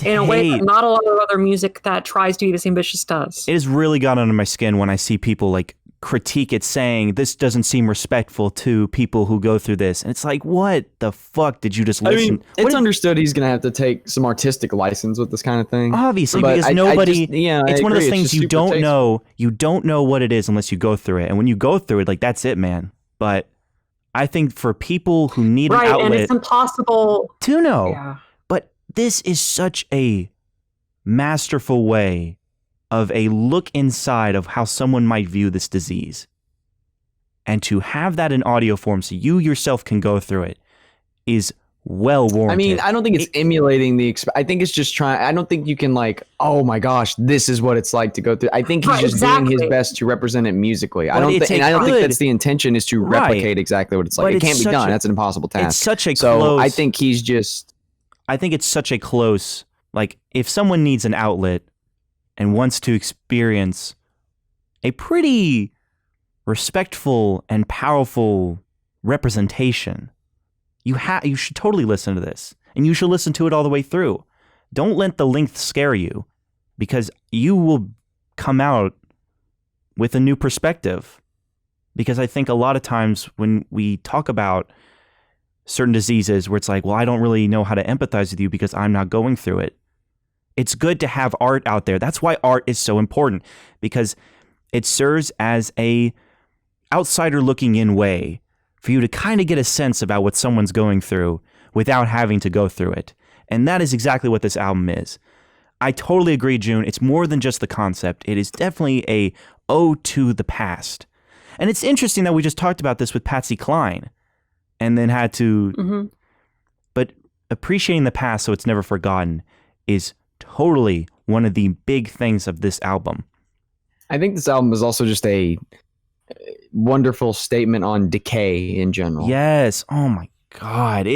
In a way that not a lot of other music that tries to be this ambitious does. It has really got under my skin when I see people like critique it, saying this doesn't seem respectful to people who go through this. And it's like, what the fuck did you just listen? I mean, it's understood he's going to have to take some artistic license with this kind of thing. Obviously, because it's one of those things you don't know. You don't know what it is unless you go through it. And when you go through it, like, that's it, man. But I think for people who need an outlet, and it's impossible to know. Yeah. But this is such a masterful way of a look inside of how someone might view this disease. And to have that in audio form so you yourself can go through it is well warranted. I mean, I don't think it's emulating I think it's just trying. I don't think you can like, oh my gosh, this is what it's like to go through. I think he's just doing his best to represent it musically. I don't think that's the intention, is to replicate exactly what it's like. It can't be done. That's an impossible task. It's such a close. I think he's just. I think it's such a close. Like, if someone needs an outlet and wants to experience a pretty respectful and powerful representation, You should totally listen to this, and you should listen to it all the way through. Don't let the length scare you, because you will come out with a new perspective. Because I think a lot of times when we talk about certain diseases where it's like, well, I don't really know how to empathize with you because I'm not going through it. It's good to have art out there. That's why art is so important, because it serves as a outsider looking in way for you to kind of get a sense about what someone's going through without having to go through it. And that is exactly what this album is. I totally agree, June. It's more than just the concept. It is definitely a ode to the past. And it's interesting that we just talked about this with Patsy Cline and then had to... But appreciating the past so it's never forgotten is totally one of the big things of this album. I think this album is also just a wonderful statement on decay in general. Yes. Oh my God.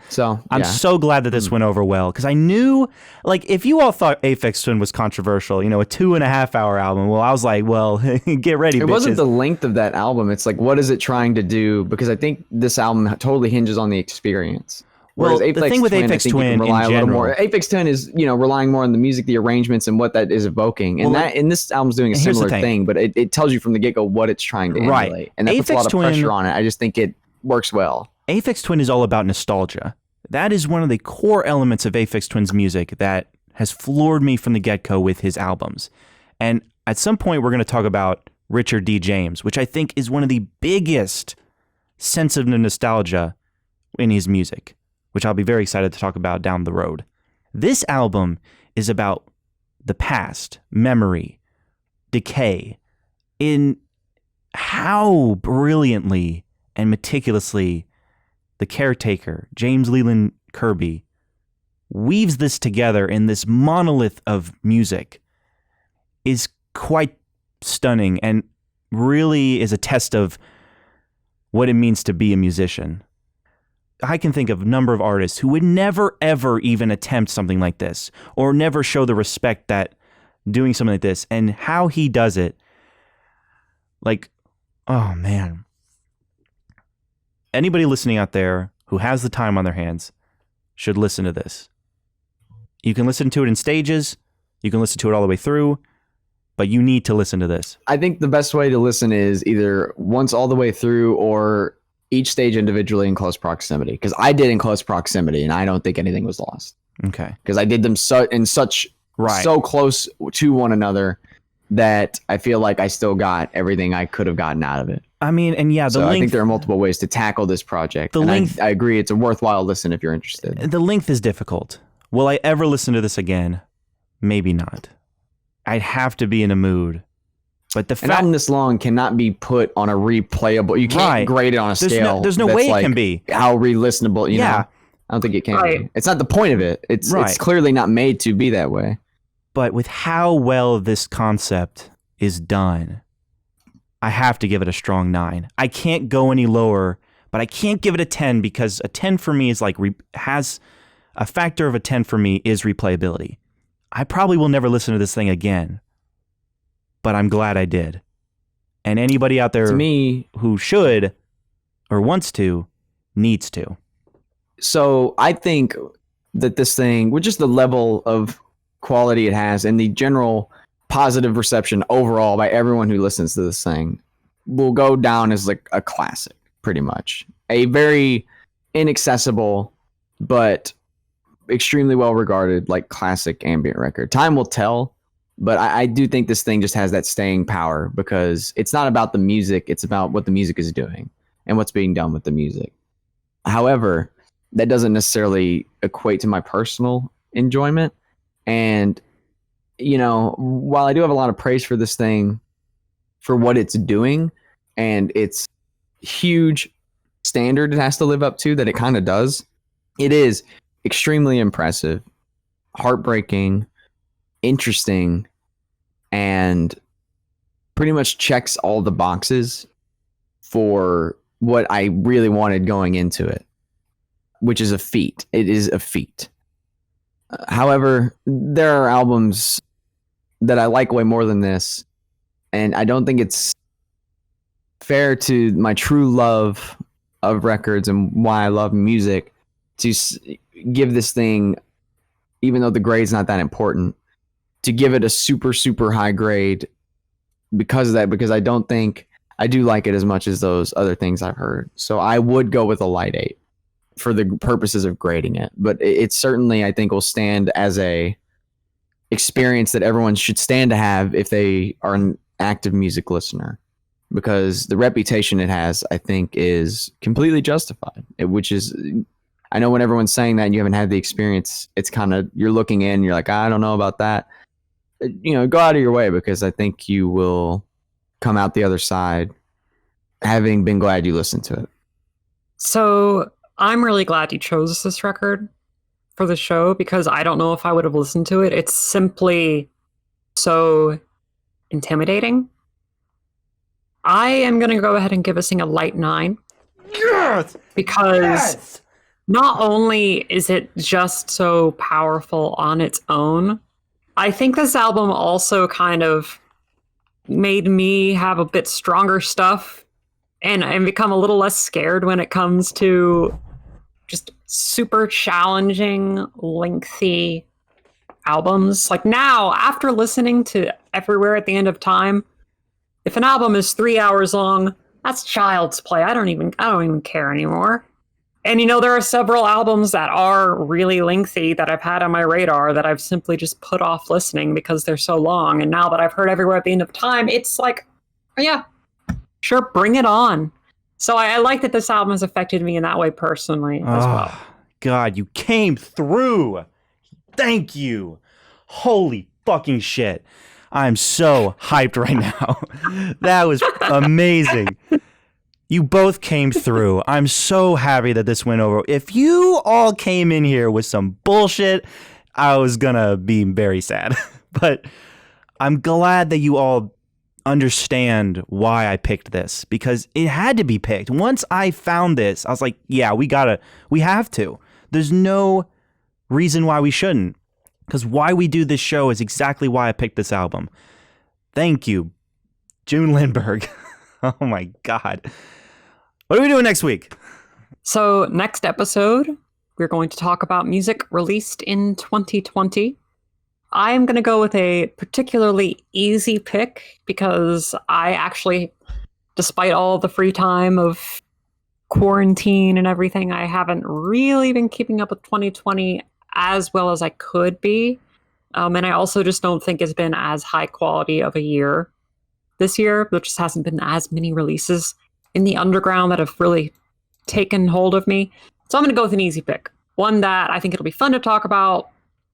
So I'm so glad that this went over well, because I knew, like, if you all thought Aphex Twin was controversial, a 2.5 hour album, well, I was like, well, get ready, bitches. It wasn't the length of that album. It's like, what is it trying to do? Because I think this album totally hinges on the experience. Well, the thing with Aphex Twin in general, Aphex Twin is, relying more on the music, the arrangements, and what that is evoking. And this album's doing a similar thing, but it tells you from the get-go what it's trying to emulate. Right. And that puts a lot of pressure on it. I just think it works well. Aphex Twin is all about nostalgia. That is one of the core elements of Aphex Twin's music that has floored me from the get-go with his albums. And at some point, we're going to talk about Richard D. James, which I think is one of the biggest sense of nostalgia in his music, which I'll be very excited to talk about down the road. This album is about the past, memory, decay, in how brilliantly and meticulously the Caretaker, James Leland Kirby, weaves this together in this monolith of music is quite stunning and really is a test of what it means to be a musician. I can think of a number of artists who would never, ever even attempt something like this, or never show the respect that doing something like this, and how he does it. Like, oh man. Anybody listening out there who has the time on their hands should listen to this. You can listen to it in stages, you can listen to it all the way through, but you need to listen to this. I think the best way to listen is either once all the way through or each stage individually in close proximity, because I did in close proximity and I don't think anything was lost. Okay. Because I did them so close to one another that I feel like I still got everything I could have gotten out of it. I mean, and yeah, I think there are multiple ways to tackle this project. I agree, it's a worthwhile listen if you're interested. The length is difficult. Will I ever listen to this again? Maybe not. I'd have to be in a mood. But the fact an album this long cannot be put on a replayable. You can't grade it on a scale. There's no way it can be. How re-listenable, you know? I don't think it can be. It's not the point of it. It's clearly not made to be that way. But with how well this concept is done, I have to give it a strong 9. I can't go any lower, but I can't give it a 10 because a 10 for me is like has a factor of a 10 for me is replayability. I probably will never listen to this thing again, but I'm glad I did. And anybody out there who should or wants to needs to. So I think that this thing, with just the level of quality it has and the general positive reception overall by everyone who listens to this thing, will go down as like a classic, pretty much. A very inaccessible but extremely well regarded like classic ambient record. Time will tell, but I do think this thing just has that staying power because it's not about the music, it's about what the music is doing and what's being done with the music. However, that doesn't necessarily equate to my personal enjoyment. And while I do have a lot of praise for this thing, for what it's doing and its huge standard it has to live up to, that it kind of does, it is extremely impressive, heartbreaking, interesting, and pretty much checks all the boxes for what I really wanted going into it, which is a feat. It is a feat. However, there are albums that I like way more than this, and I don't think it's fair to my true love of records and why I love music to give this thing, even though the grade's not that important, to give it a super, super high grade because of that, because I don't think I do like it as much as those other things I've heard. So I would go with a light 8 for the purposes of grading it. But it certainly, I think, will stand as a experience that everyone should stand to have if they are an active music listener, because the reputation it has, I think, is completely justified. Which is, I know when everyone's saying that and you haven't had the experience, it's kind of, you're looking in, you're like, I don't know about that. You know, go out of your way, because I think you will come out the other side having been glad you listened to it. So I'm really glad you chose this record for the show, because I don't know if I would have listened to it. It's simply so intimidating. I am going to go ahead and give this thing a light 9. Yes! Because not only is it just so powerful on its own, I think this album also kind of made me have a bit stronger stuff and become a little less scared when it comes to just super challenging, lengthy albums. Like now, after listening to Everywhere at the End of Time, if an album is 3 hours long, that's child's play. I don't even care anymore. And you know, there are several albums that are really lengthy that I've had on my radar that I've simply just put off listening because they're so long. And now that I've heard Everywhere at the End of Time, it's like, yeah, sure, bring it on. So I like that this album has affected me in that way personally as well. God, you came through. Thank you. Holy fucking shit. I'm so hyped right now. That was amazing. You both came through. I'm so happy that this went over. If you all came in here with some bullshit, I was gonna be very sad. But I'm glad that you all understand why I picked this, because it had to be picked. Once I found this, I was like, yeah, we have to. There's no reason why we shouldn't, because why we do this show is exactly why I picked this album. Thank you, June Lindberg. Oh my God. What are we doing next week? So next episode, we're going to talk about music released in 2020. I am going to go with a particularly easy pick because I actually, despite all the free time of quarantine and everything, I haven't really been keeping up with 2020 as well as I could be. And I also just don't think it's been as high quality of a year this year. There just hasn't been as many releases in the underground that have really taken hold of me. So I'm going to go with an easy pick. One that I think it'll be fun to talk about.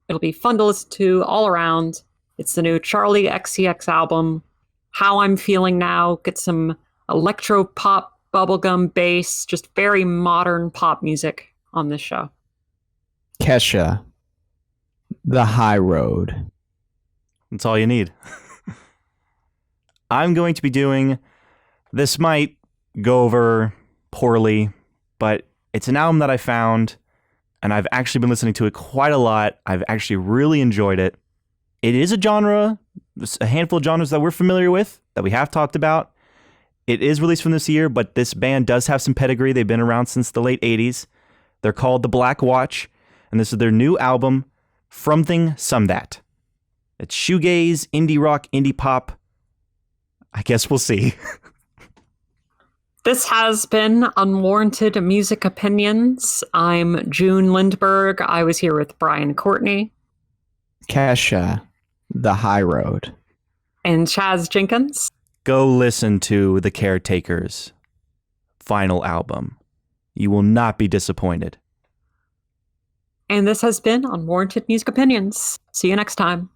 It'll be fun to listen to all around. It's the new Charlie XCX album, How I'm Feeling Now. Get some electro pop, bubblegum bass, just very modern pop music on this show. Kesha, The High Road. That's all you need. I'm going to be doing, this might go over poorly, but it's an album that I found, and I've actually been listening to it quite a lot. I've actually really enjoyed it. It is a genre, a handful of genres that we're familiar with, that we have talked about. It is released from this year, but this band does have some pedigree. They've been around since the late 80s. They're called The Black Watch, and this is their new album, Fromething Some That. It's shoegaze, indie rock, indie pop. I guess we'll see. This has been Unwarranted Music Opinions. I'm June Lindberg. I was here with Brian Courtney. Kesha, The High Road. And Chaz Jenkins. Go listen to The Caretaker's final album. You will not be disappointed. And this has been Unwarranted Music Opinions. See you next time.